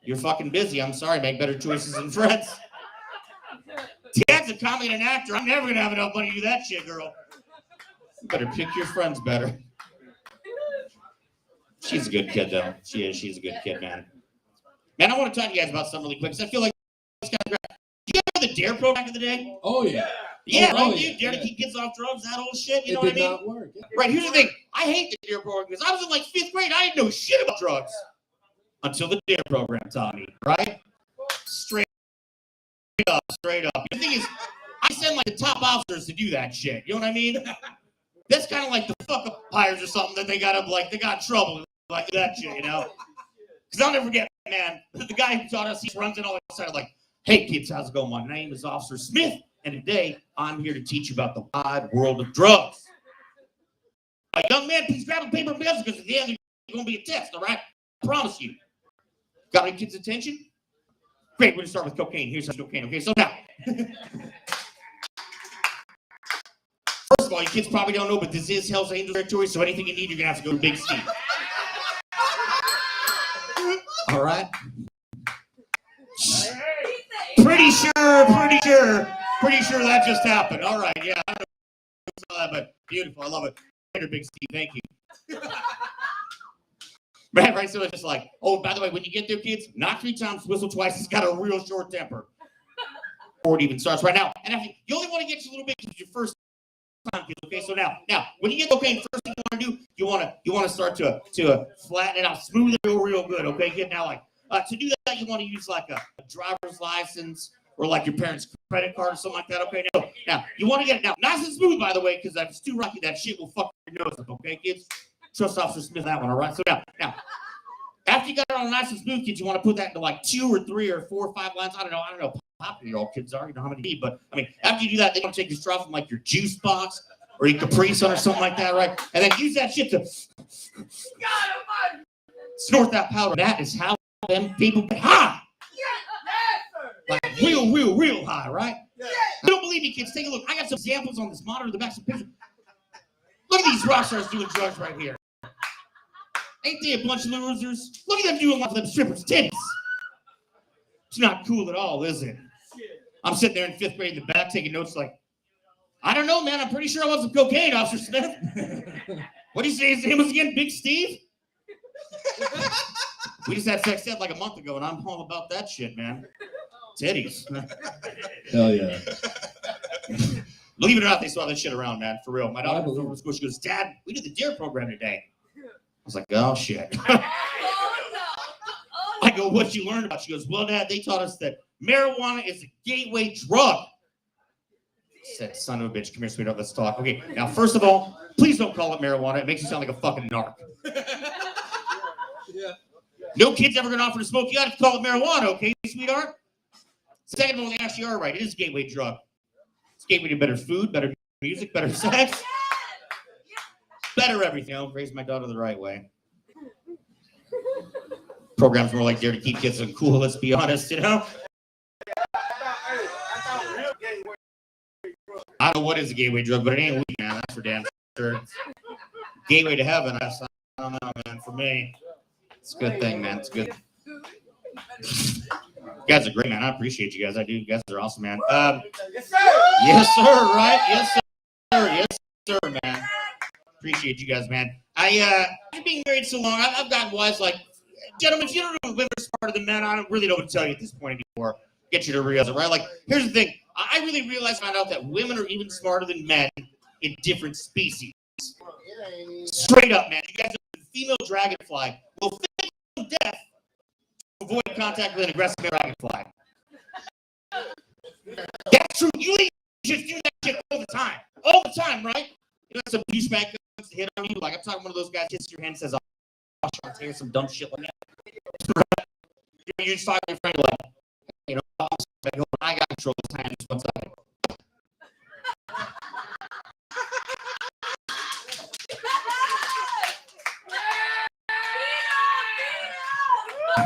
You're fucking busy. I'm sorry. Make better choices than friends. Dad's a comic and an actor. I'm never going to have enough money to do that shit, girl. You better pick your friends better. She's a good kid, though. She is. She's a good kid, man. Man, I want to talk to you guys about something really quick because I feel like it's kind of great. Did you ever the DARE program back in the day? Oh yeah. Yeah, Oh, right, yeah, dude. Dare to yeah. keep kids off drugs, that old shit. You It know what I did mean? not work. Yeah. Right, here's the thing. I hate the DARE program because I was in like 5th grade. I didn't know shit about drugs until the DARE program taught me, right? Straight up, straight up. The thing is, I send like the top officers to do that shit. You know what I mean? That's kind of like the fuck up hires or something that they got up like they got in trouble like that shit, you know? Because I'll never forget, man, the guy who taught us, he runs in all the time like, hey kids, how's it going? My name is Officer Smith, and today I'm here to teach you about the wide world of drugs. Like, young man, please grab a paper and pencil because at the end there's going to be a test, all right? I promise you. Got any kids' attention? Great, we're going to start with cocaine. Here's some cocaine, okay? So now, first of all, you kids probably don't know, but this is Hell's Angels territory, so anything you need, you're going to have to go to Big Steve. All right? Pretty sure that just happened. All right, yeah. I don't know that, but beautiful. I love it. Later, Big Steve. Thank you. Right, so it's just like, oh, by the way, when you get there, kids, knock 3 times, whistle twice. He's got a real short temper. Before it even starts right now. And after, you only want to get you a little bit because it's your first time, kids. Okay, so now, when you get cocaine, first thing you want to do, you want to start to flatten it out, smooth it real good. Okay, kid. Now, like to do that, you want to use like a driver's license or like your parents' credit card or something like that. Okay, now you want to get it now nice and smooth, by the way, because if it's too rocky, that shit will fuck your nose up. Okay, kids. Trust Officer Smith that one, all right? So now, after you got it all nice and smooth, kids, you want to put that into like 2 or 3 or 4 or 5 lines. I don't know how popular your all kids are. You know how many you need, but I mean, after you do that, they want to take your straw from like your juice box or your Capri Sun or something like that, right? And then use that shit to snort that powder. That is how them people get high. Like real high, right? You don't believe me, kids? Take a look. I got some examples on this monitor, the back of the picture. Look at these rock stars doing drugs right here. Ain't they a bunch of losers? Look at them doing one of them strippers' titties. It's not cool at all, is it? I'm sitting there in 5th grade in the back taking notes like, I don't know, man. I'm pretty sure I want some cocaine, Officer Smith. What do you say his name was again? Big Steve? We just had sex ed like a month ago, and I'm all about that shit, man. Titties. Hell yeah. Believe it or not, they saw this shit around, man. For real. My daughter was over school. She goes, Dad, we did the DARE program today. I was like, oh, shit. I go, what'd you learn about? She goes, well, Dad, they taught us that marijuana is a gateway drug. I said, son of a bitch, come here, sweetheart, let's talk. Okay, now, first of all, please don't call it marijuana. It makes you sound like a fucking narc. Yeah. No kid's ever going to offer to smoke. You got to call it marijuana, okay, sweetheart? Second of all, they actually are right. It is a gateway drug. It's a gateway to better food, better music, better sex. Better everything. I'll raise my daughter the right way. Programs more like DARE to keep kids cool, let's be honest, you know? I don't know what is a gateway drug, but it ain't weed, man. That's for damn sure. Gateway to heaven, I don't know, man. For me, it's a good thing, man. It's good. You guys are great, man. I appreciate you guys. I do. You guys are awesome, man. Yes, sir. Yes, sir, right? Yes, sir. Yes, sir, man. Appreciate you guys, man. I've been married so long, I've gotten wise, like, gentlemen, if you don't know women are smarter than men, I don't really know what to tell you at this point anymore. Get you to realize it, right? Like, here's the thing. I really found out that women are even smarter than men in different species. Straight up, man. You guys are the female dragonfly will fake to death to avoid contact with an aggressive male dragonfly. That's true. You just do that shit all the time. All the time, right? You know, some douchebag comes to hit on you. Like, I'm talking one of those guys hits your hand and says, oh, I'll tell you some dumb shit like that. You're just talking to your friend like, you know, I got control of time just one second.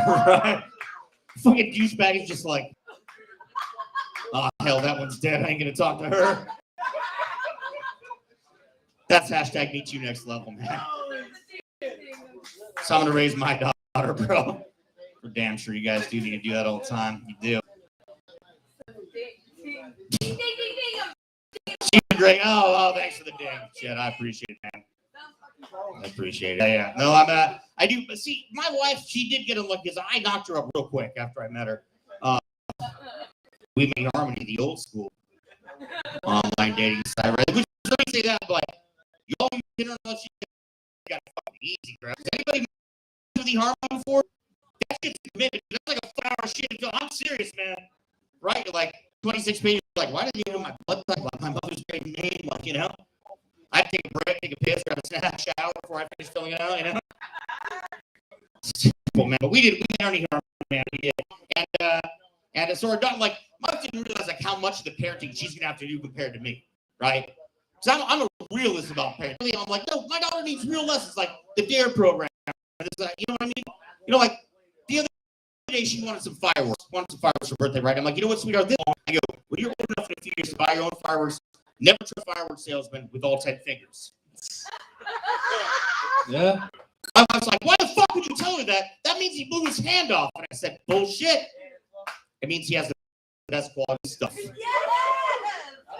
Right? Fucking douchebag is just like, oh, hell, that one's dead. I ain't gonna talk to her. That's hashtag meet you next level, man. So I'm gonna raise my daughter, bro. For damn sure you guys do need to do that all the time. You do. She's great. Oh, thanks for the ding. Shit, I appreciate it, man. I appreciate it. Yeah. No, I do. But see, my wife, she did get unlucky because I knocked her up real quick after I met her. We made Harmony the old school online dating site, right? Which, let me say that, but y'all dinner unless you got fucking easy, bro. Has anybody met the Harmony before? That shit's committed. That's like a 5-hour shit. I'm serious, man. Right? You're like 26 pages. Like, why did you know my blood type, like my mother's maiden name? Like, you know, I take a break, take a piss, grab a snack, shower before I finish filling it out. You know. Simple, man. But we made Harmony, man. We did, and so we're done. Like, my wife didn't realize like how much of the parenting she's gonna have to do compared to me, right? Because I'm a realist about parenting. I'm like, no, my daughter needs real lessons, like the DARE program. It's like, you know what I mean? You know, like the other day she wanted some fireworks for her birthday, right? I'm like, you know what, sweetheart? This I go, when you're old enough in a few years to buy your own fireworks, never trust a fireworks salesman with all 10 fingers. Yeah. I was like, why the fuck would you tell her that? That means he blew his hand off. And I said, bullshit. It means he has the best quality stuff. Yes!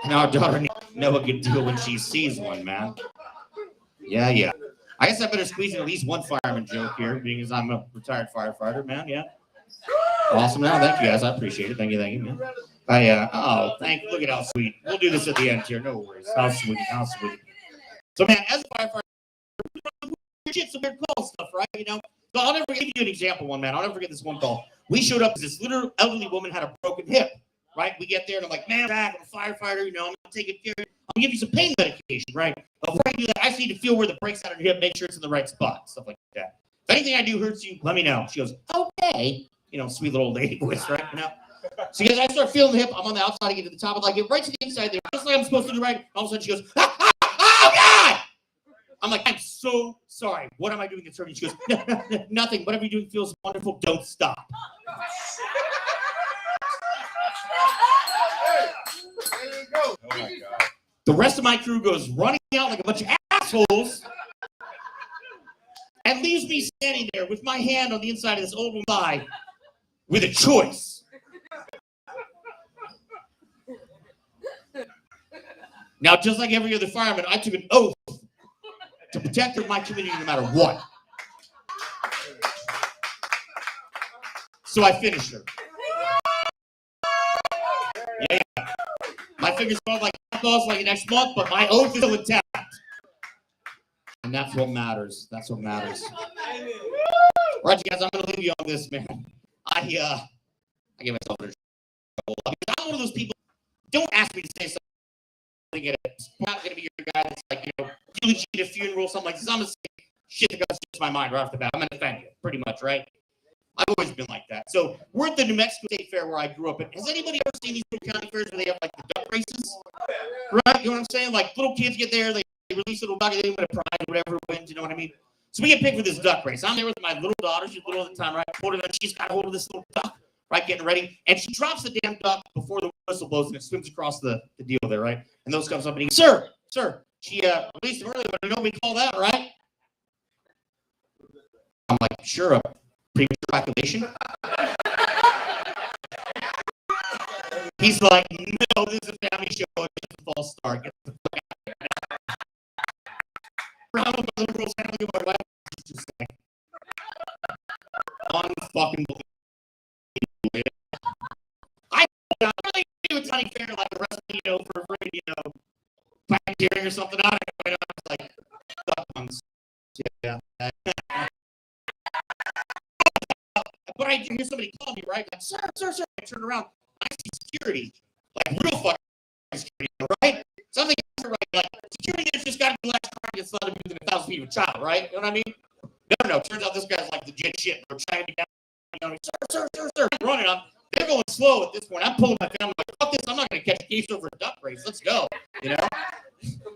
And our daughter know a good deal when she sees one, man. Yeah. I guess I better squeeze in at least one fireman joke here, being as I'm a retired firefighter, man. Yeah. Awesome. Now, thank you guys. I appreciate it. Thank you, man. Look at how sweet. We'll do this at the end here. No worries. How sweet. So, man, as a firefighter, some weird call stuff, right? You know, so I'll never give you an example, man. I'll never forget this one call. We showed up because this little elderly woman had a broken hip, right? We get there and I'm like, man, I'm a firefighter, you know, I'm gonna take care of it. I'll give you some pain medication, right? Before I do that, I just need to feel where the break's out of your hip, make sure it's in the right spot, stuff like that. If anything I do hurts you, let me know. She goes, okay. You know, sweet little lady voice, right? You know? So guys, I start feeling the hip. I'm on the outside, I get to the top, and I get right to the inside there, just like I'm supposed to do, right? All of a sudden she goes, oh God! I'm like, I'm so sorry. What am I doing this early? She goes, no, nothing. Whatever you're doing feels wonderful. Don't stop. There you go. Oh my God. The rest of my crew goes running out like a bunch of assholes and leaves me standing there with my hand on the inside of this old woman's thigh with a choice. Now, just like every other fireman, I took an oath to protect her, my community, no matter what. So I finished her. Yeah. My fingers fall like next month, but my oath is still intact. And that's what matters. All right, you guys, I'm gonna leave you on this, man. I get myself in trouble. I'm one of those people. Don't ask me to say something. I'm not gonna be your guy that's like, you know, eulogy at a funeral, something like this. I'm gonna say shit that goes to my mind right off the bat. I'm gonna offend you, pretty much, right? I've always been like that. So we're at the New Mexico State Fair where I grew up. Has anybody ever seen these little county fairs where they have like the duck races? Right? You know what I'm saying? Like little kids get there, they release a little duck, they win a prize, whatever wins. You know what I mean? So we get picked for this duck race. I'm there with my little daughter. She's little at the time, right? She's got a hold of this little duck, right? Getting ready, and she drops the damn duck before the whistle blows, and it swims across the deal there, right? And those comes up and he goes, sir, she released him earlier, but I know we call that, right? I'm like, sure, a premature ejaculation. He's like, no, this is a family show. It's just a false start. Get the fuck out of here. Round of the girls handling my wife. Just like, unfucking believable. I really do a tiny fair like the rest of you know for you know bacteria or something. I don't know. It's like duck ones. Yeah. But I hear somebody call me, right? Like, sir. I turn around. I see security. Like, real fucking security, right? Something right. Like, security has just got to be last trying to get something within 1,000 feet of a child, right? You know what I mean? No. Turns out this guy's like legit shit. They're trying to get down. Sir. Running on. They're going slow at this point. I'm pulling my family like, fuck this. I'm not going to catch a case over a duck race. Let's go. You know?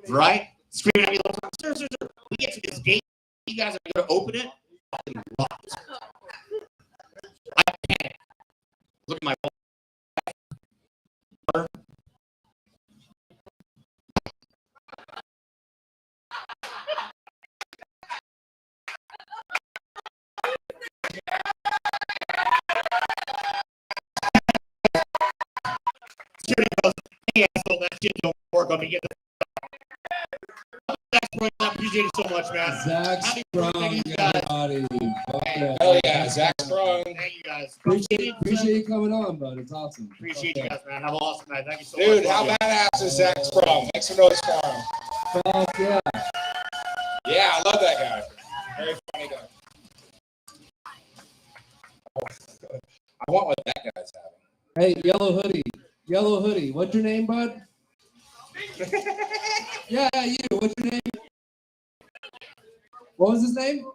Right? Screaming at me the whole time. Sir. We get to this gate. You guys are going to open it. Fucking locked. I panic. Look at my wife. Security goes, hey asshole, that shit don't work on me. Get the next point up, you appreciate it so much, man. Zach Happy Strong, birthday to you guys. everybody. Fuck yeah. Hell yeah, Zach Strong. Thank you guys. Appreciate you coming on, bud. It's awesome. Appreciate you guys, man. Have an awesome night. Thank you so Dude, much. how badass is Zach Strong? Thanks for noise for him. Fuck yeah. Yeah, I love that guy. Very funny guy. I want what that guy's having. Hey, Yellow Hoodie. What's your name, bud? Yeah, you. What's your name? What was his name?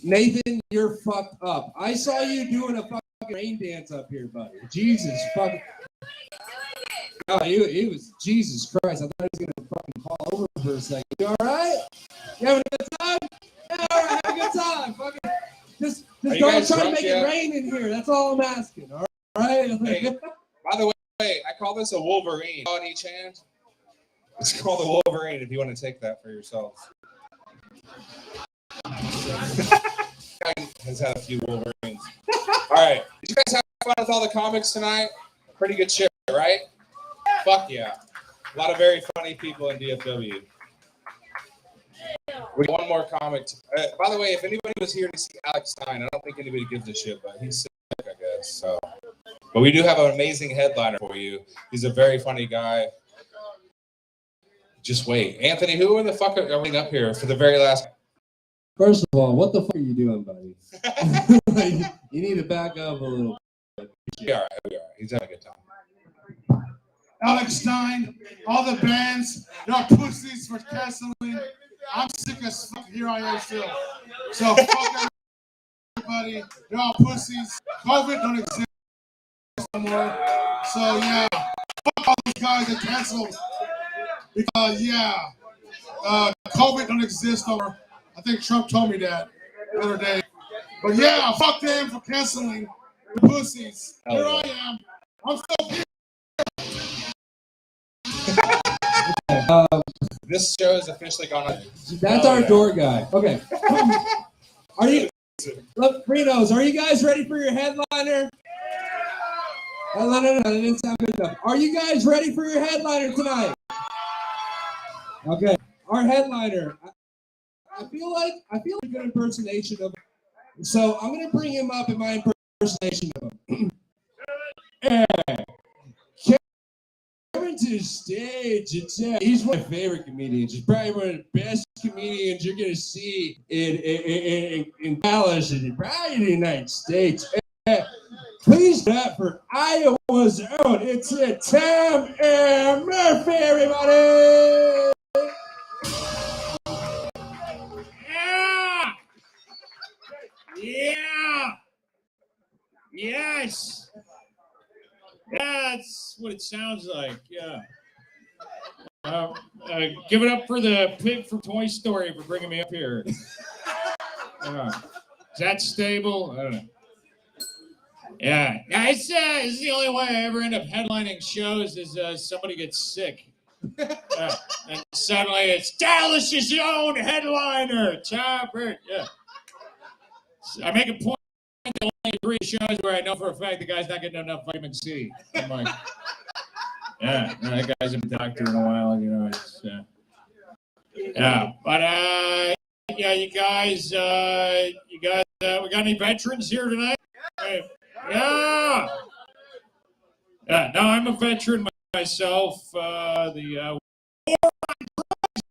Nathan, you're fucked up. I saw you doing a fucking rain dance up here, buddy. Jesus fucking. Oh, he was Jesus Christ. I thought he was gonna fucking fall over for a second. You all right? You having a good time? Yeah, all right. Have a good time. Fucking. Just you don't guys try to drunk make yet? it rain in here. That's all I'm asking. All right. Hey, by the way, I call this a Wolverine on each hand. It's called a Wolverine if you want to take that for yourselves. Has had a few Wolverines. All right. Did you guys have fun with all the comics tonight? Pretty good shit, right? Fuck yeah. A lot of very funny people in DFW. We got one more comic. By the way, if anybody was here to see Alex Stein, I don't think anybody gives a shit, but he's sick, I guess. So, but we do have an amazing headliner for you. He's a very funny guy. Just wait. Anthony, who in the fuck are we up here for the very last? First of all, what the fuck are you doing, buddy? You need to back up a little. Be all right. Be all right. He's having a good time. Alex Stein, all the bands, y'all pussies for canceling. I'm sick as fuck. Here I am still. So fuck everybody. Y'all pussies. COVID don't exist anymore. So yeah, fuck all these guys that canceled. Because COVID don't exist anymore. I think Trump told me that the other day. But yeah, fuck them for canceling the pussies. Here I am. I'm still here. This show is officially gone. That's our door guy. Okay. Are you? Look, RENO'S, are you guys ready for your headliner? No, that didn't sound good enough. Are you guys ready for your headliner tonight? Okay. Our headliner. I feel like a good impersonation of him. So I'm gonna bring him up in my impersonation of him. Coming to the stage, he's one of my favorite comedians. He's probably one of the best comedians you're gonna see in Dallas and probably in the United States. Please do that for Iowa's own. It's Tom Murphy, everybody. Yeah. Yes. That's what it sounds like. Yeah. Give it up for the pig from Toy Story for bringing me up here. Is that stable? I don't know. Yeah. It's the only way I ever end up headlining shows is somebody gets sick. And suddenly it's Dallas's own headliner, Tom Burt. Yeah. I make a point to only 3 shows where I know for a fact the guy's not getting enough vitamin C. I'm like, yeah, that guy's been a doctor in a while, you know. It's, yeah, but yeah, you guys, we got any veterans here tonight? Yeah. Yeah. No, I'm a veteran myself. The war on drugs.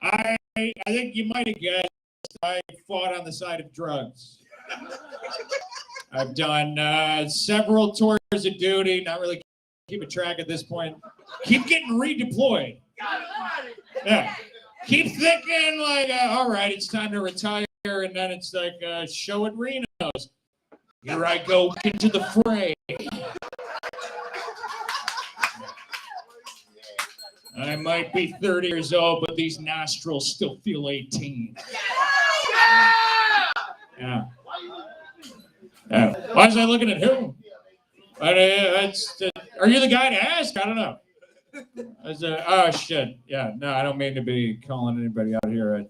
I think you might have guessed I fought on the side of drugs. I've done several tours of duty, not really keeping track at this point. Keep getting redeployed. Yeah. Keep thinking like, all right, it's time to retire, and then it's like show at RENO'S. Here I go into the fray. I might be 30 years old, but these nostrils still feel 18. Yeah. Why was I looking at who? Are you the guy to ask? I don't know. Oh, shit. Yeah, no, I don't mean to be calling anybody out here.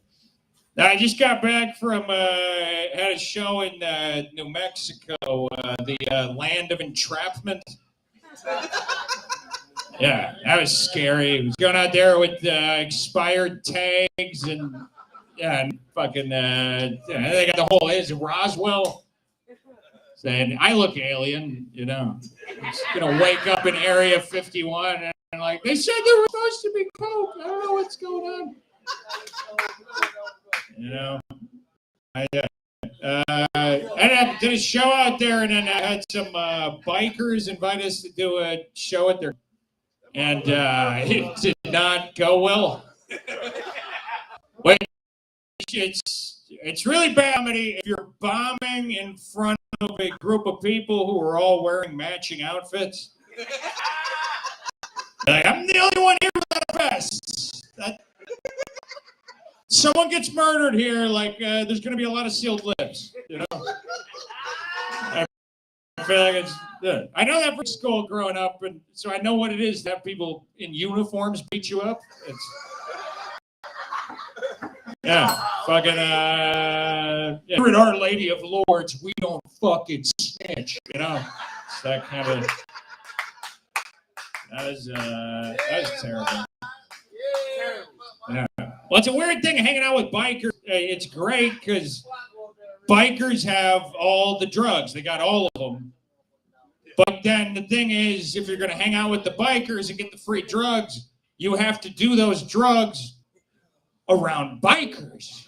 I just got back from, had a show in New Mexico, the land of entrapment. Yeah, that was scary. He was going out there with expired tags and fucking they got the whole is Roswell saying I look alien, you know. He's gonna wake up in Area 51 and like they said there was supposed to be coke. I don't know what's going on. You know, I did a show out there, and then I had some bikers invite us to do a show at their, and it did not go well. Wait, it's really bad if you're bombing in front of a group of people who are all wearing matching outfits. Like, I'm the only one here with that vest. Someone gets murdered here, like there's going to be a lot of sealed lips, you know. I feel like it's good. I know that from school growing up, and so I know what it is to have people in uniforms beat you up. It's fucking We're at Our Lady of Lords, we don't fucking snitch, you know. It's that kind of. That was terrible. Yeah. Well, it's a weird thing hanging out with bikers. It's great because bikers have all the drugs. They got all of them. But then the thing is, if you're going to hang out with the bikers and get the free drugs, you have to do those drugs around bikers.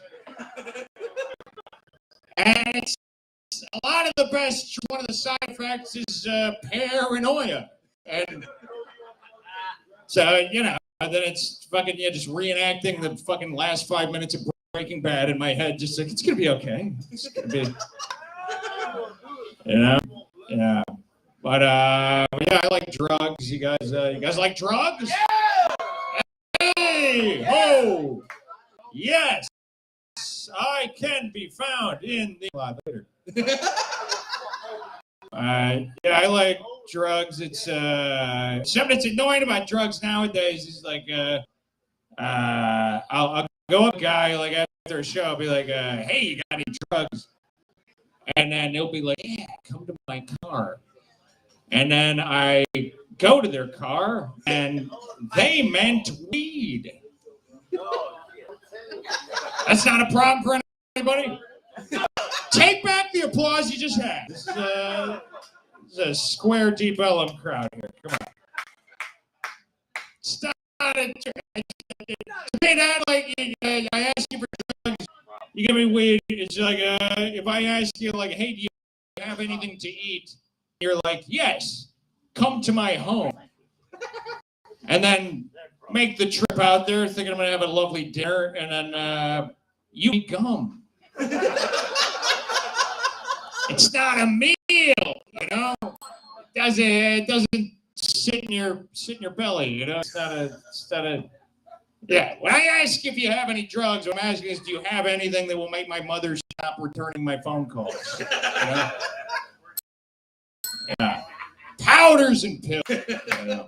And it's a lot of the best. One of the side effects is paranoia. And so, you know, then it's fucking, just reenacting the fucking last 5 minutes of Breaking Bad in my head, just like, it's going to be okay. It's going to be, you know? Yeah. But, yeah, I like drugs. You guys like drugs? Yeah! Hey! Ho! Yes! I can be found in the... later. Yeah, I like drugs. It's something that's annoying about drugs nowadays is like I'll go up to a guy like after a show, I'll be like, hey, you got any drugs? And then they'll be like, yeah, come to my car. And then I go to their car and they meant weed. That's not a problem for anybody. Take back the applause you just had. This is a square deep Ellum crowd here. Come on. Stop it. Say that like I ask you for drugs, you give me weed. It's like if I ask you like, hey, do you have anything to eat? You're like, yes. Come to my home. And then make the trip out there thinking I'm gonna have a lovely dinner, and then you eat gum. It's not a meal, you know. It doesn't sit in your belly, you know. It's not a. Yeah. When I ask if you have any drugs, what I'm asking is, do you have anything that will make my mother stop returning my phone calls? You know? Yeah. Powders and pills. You know?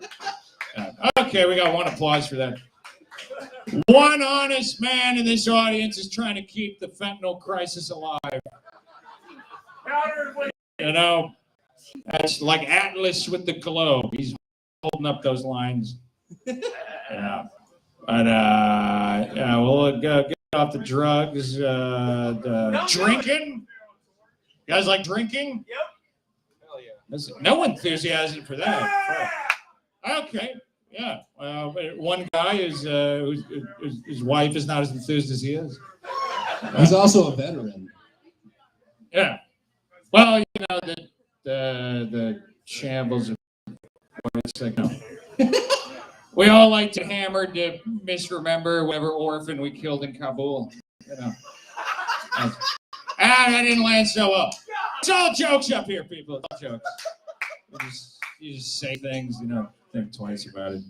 Yeah. Okay, we got one applause for that. One honest man in this audience is trying to keep the fentanyl crisis alive. You know, that's like Atlas with the globe. He's holding up those lines. Yeah. But, yeah, we'll get off the drugs. Drinking? You guys like drinking? Yep. Hell yeah. No enthusiasm for that. Okay. Yeah. One guy is his wife is not as enthused as he is. He's also a veteran. Yeah. Well, you know, the shambles of it's like, no. We all like to hammer to misremember whatever orphan we killed in Kabul. You know. That didn't land so well. It's all jokes up here, people. It's all jokes. You just say things, you know, think twice about it.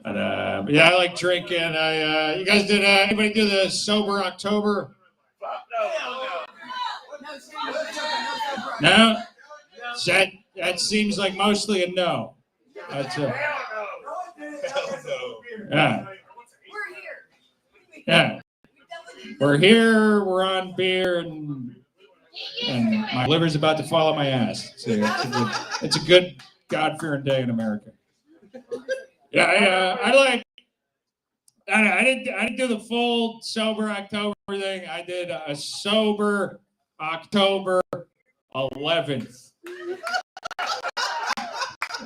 But yeah, I like drinking. You guys did anybody do the sober October? No? That seems like mostly a no. That's it. Yeah. Yeah. We're here, we're on beer, and my liver's about to fall on my ass. So it's a good God-fearing day in America. Yeah, I didn't do the full sober October thing. I did a sober October 11th.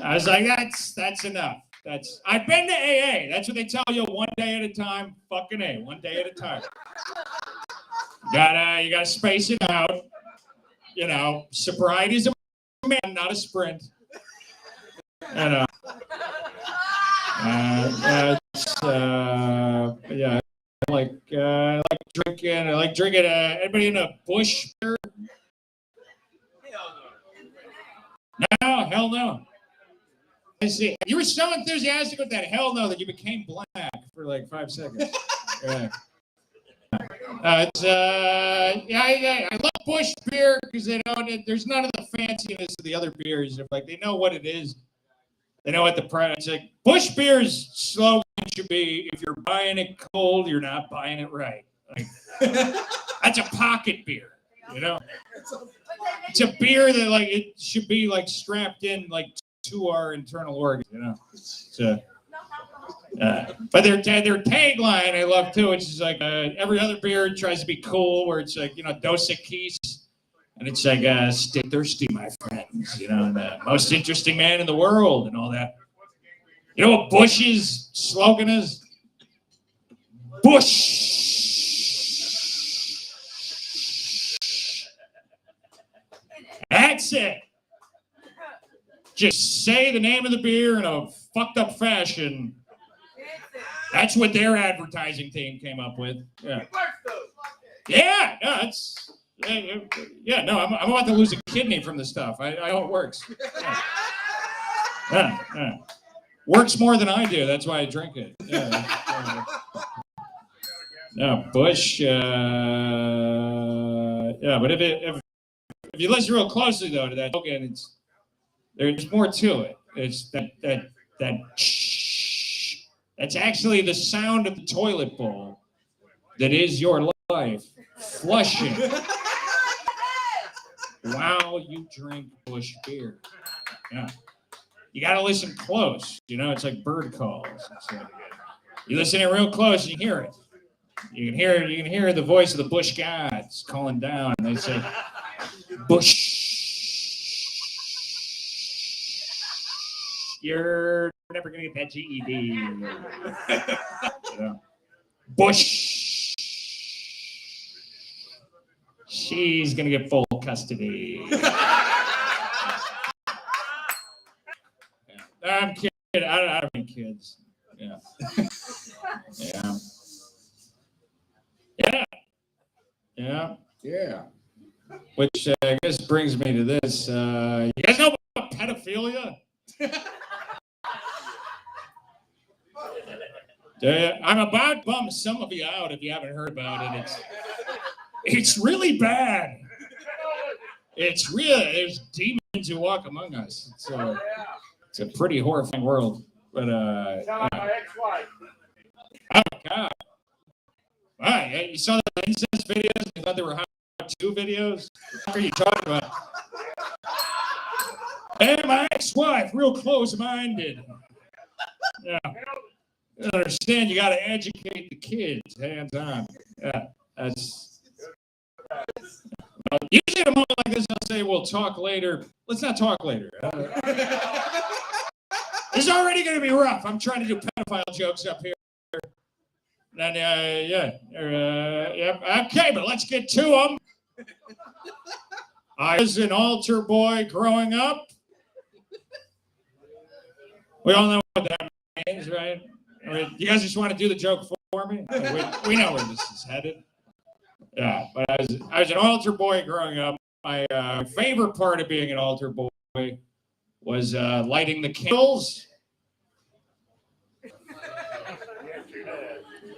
I was like, that's enough. I've been to AA. That's what they tell you, one day at a time. Fucking A, one day at a time. You gotta space it out. You know, sobriety is a man, not a sprint. And yeah, I like drinking. I like drinking. Anybody in a Bush beer? No, hell no. I see. You were so enthusiastic with that hell no that you became black for like 5 seconds. Yeah. I love Bush beer because there's none of the fanciness of the other beers. Like they know what it is. They know what the price. It's like Bush beer's slogan should be: if you're buying it cold, you're not buying it right. Like, that's a pocket beer, you know. It's a beer that like it should be like strapped in like to our internal organs, you know. So, but their tagline I love too. It's just like every other beer tries to be cool, where it's like Dos Equis, and it's like stay thirsty, my friends. And the most interesting man in the world, and all that. You know what Bush's slogan is? Bush. That's it. Just say the name of the beer in a fucked up fashion. That's what their advertising team came up with. Yeah. Yeah. No, it's. Yeah. No, I'm about to lose a kidney from the stuff. I know it works. Yeah. Works more than I do. That's why I drink it. Yeah. No, Bush. Yeah, but if you listen real closely though to that slogan, there's more to it. It's that that's actually the sound of the toilet bowl that is your life flushing while you drink Bush beer. Yeah. You got to listen close. It's like bird calls. You listen in real close, and you hear it. You can hear the voice of the Bush gods calling down. And they say, Bush. You're never going to get that GED. Bush. She's going to get full custody. I'm kidding. I don't mean kids. Yeah. Yeah. Which I guess brings me to this. You guys know about pedophilia? I'm about to bum some of you out if you haven't heard about it. It's really bad. It's real. There's demons who walk among us. It's a pretty horrifying world. But my ex-wife. Oh God. Wow, you saw the incest videos? You thought they were how-to videos? What are you talking about? Hey, my ex-wife, real close-minded. Yeah. You understand, you got to educate the kids, hands-on. Yeah, that's... usually at a moment like this, I'll say, we'll talk later. Let's not talk later. It's already going to be rough. I'm trying to do pedophile jokes up here. And, okay, but let's get to them. I was an altar boy growing up. We all know what that means, right? I mean, you guys just want to do the joke for me? We know where this is headed. Yeah, but I was an altar boy growing up. My favorite part of being an altar boy was lighting the candles.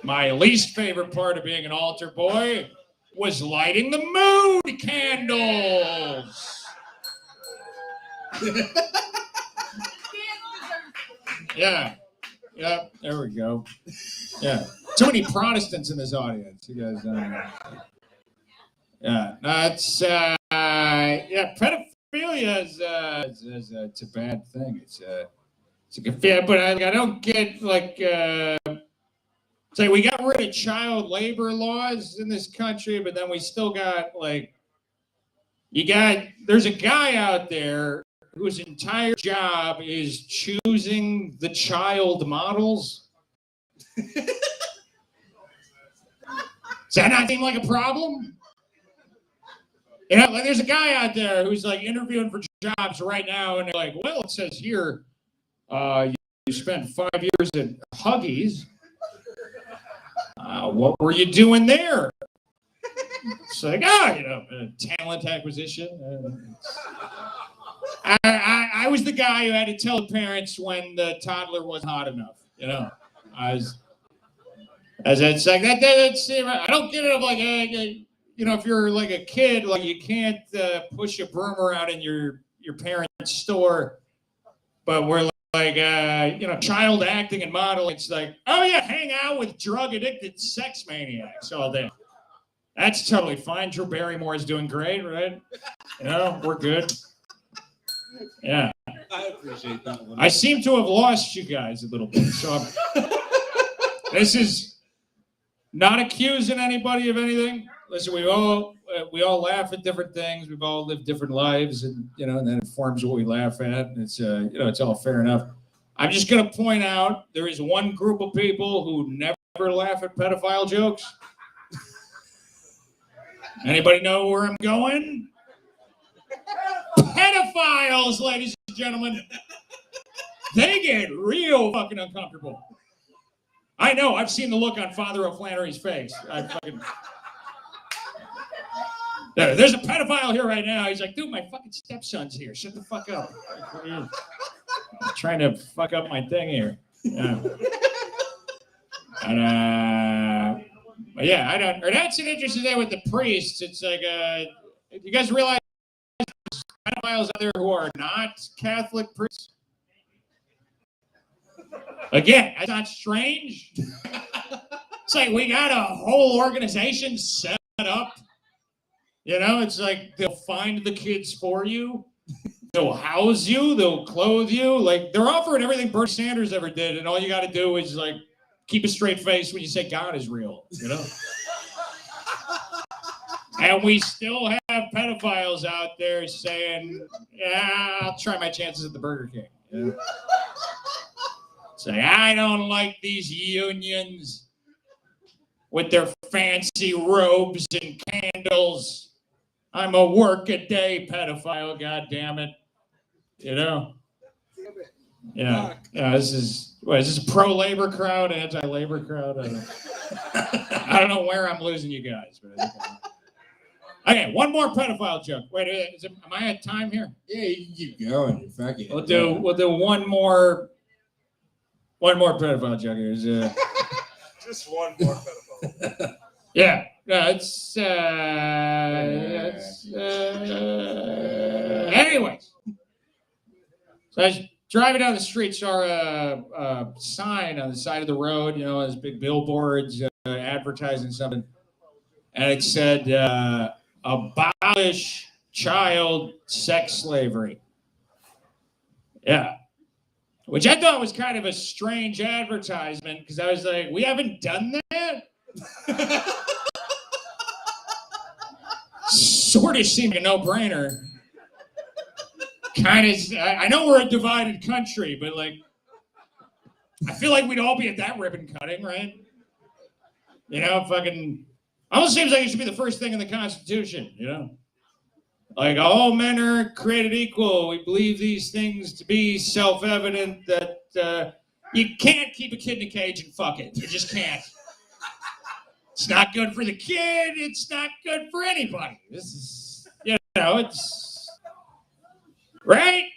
My least favorite part of being an altar boy was lighting the mood candles. Yeah. There we go. Yeah. Too many Protestants in this audience. You guys yeah. No, it's pedophilia is it's a bad thing. It's like, yeah, but I don't get like. It's like we got rid of child labor laws in this country, but then we still got like. There's a guy out there whose entire job is choosing the child models. Does that not seem like a problem? You know, like there's a guy out there who's like interviewing for jobs right now, and they're like, well, it says here, you spent 5 years at Huggies. What were you doing there? It's like, talent acquisition. I was the guy who had to tell the parents when the toddler wasn't hot enough. You know, it's like that's I don't get it. Of like, you know, if you're like a kid, like you can't push a broom around in your parents' store, but we're like, you know, child acting and modeling. It's like, oh yeah, hang out with drug addicted sex maniacs all day. That's totally fine. Drew Barrymore is doing great, right? You know, we're good. Yeah. I appreciate that one. I seem to have lost you guys a little bit. So this is not accusing anybody of anything. Listen, we all laugh at different things. We've all lived different lives, and you know, and that informs what we laugh at. And it's you know, it's all fair enough. I'm just gonna point out there is one group of people who never laugh at pedophile jokes. Anybody know where I'm going? Pedophiles, ladies and gentlemen. They get real fucking uncomfortable. I know. I've seen the look on Father O'Flannery's face. There's a pedophile here right now. He's like, dude, my fucking stepson's here. Shut the fuck up. I'm trying to fuck up my thing here. Yeah. And, but yeah, I don't. Or that's an interesting thing with the priests. It's like, you guys realize there's pedophiles out there who are not Catholic priests? Again, that's not strange. It's like we got a whole organization set up. You know, it's like they'll find the kids for you. They'll house you. They'll clothe you. Like they're offering everything Bernie Sanders ever did, and all you got to do is like keep a straight face when you say God is real. You know. And we still have pedophiles out there saying, "Yeah, I'll try my chances at the Burger King." You know? Say, I don't like these unions with their fancy robes and candles. I'm a work-a-day pedophile, God damn it. You know? Yeah. Is this a pro-labor crowd, anti-labor crowd? I don't know where I'm losing you guys. But okay, one more pedophile joke. Wait, am I at time here? Yeah, you can keep going. Fuck it. We'll do one more pedophile joke here. Just one more pedophile. Yeah, it's anyways. So I was driving down the street, saw a sign on the side of the road, you know, as big billboards advertising something, and it said, abolish child sex slavery. Yeah. Which I thought was kind of a strange advertisement because I was like, we haven't done that? Sort of seemed like a no-brainer. Kind of, I know we're a divided country, but like, I feel like we'd all be at that ribbon cutting, right? You know, fucking, almost seems like it should be the first thing in the Constitution, you know? Like, all men are created equal. We believe these things to be self-evident that you can't keep a kid in a cage and fuck it. You just can't. It's not good for the kid. It's not good for anybody. This is, you know, it's... Right?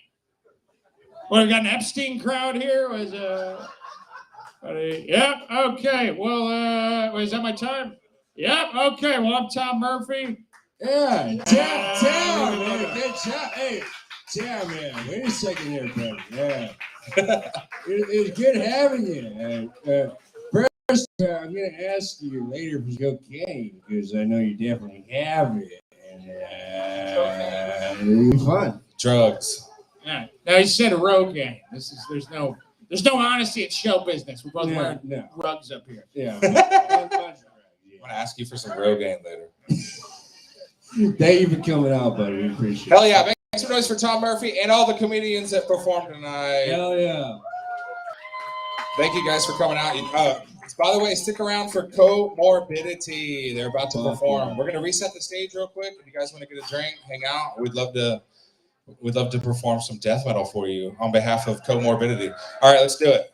Well, we got an Epstein crowd here. Yep, okay. Well, is that my time? Yep, okay. Well, I'm Tom Murphy. Yeah, Tom, man. Good job. Hey, Tom, man. Wait a second here, buddy. Yeah. It's good having you. First, I'm going to ask you later if it's cocaine, because I know you definitely have it. And it'll be fun. Drugs. Yeah. Now he said Rogaine. There's no honesty at show business. We're both wearing rugs up here. Yeah. I'm gonna ask you for some Rogaine later. Thank you for coming out, buddy. We appreciate it. Hell yeah! Make some noise for Tom Murphy and all the comedians that performed tonight. Hell yeah. Thank you guys for coming out. By the way, stick around for Comorbidity. They're about to perform. We're gonna reset the stage real quick. If you guys want to get a drink, hang out. We'd love to perform some death metal for you on behalf of Comorbidity. All right, let's do it.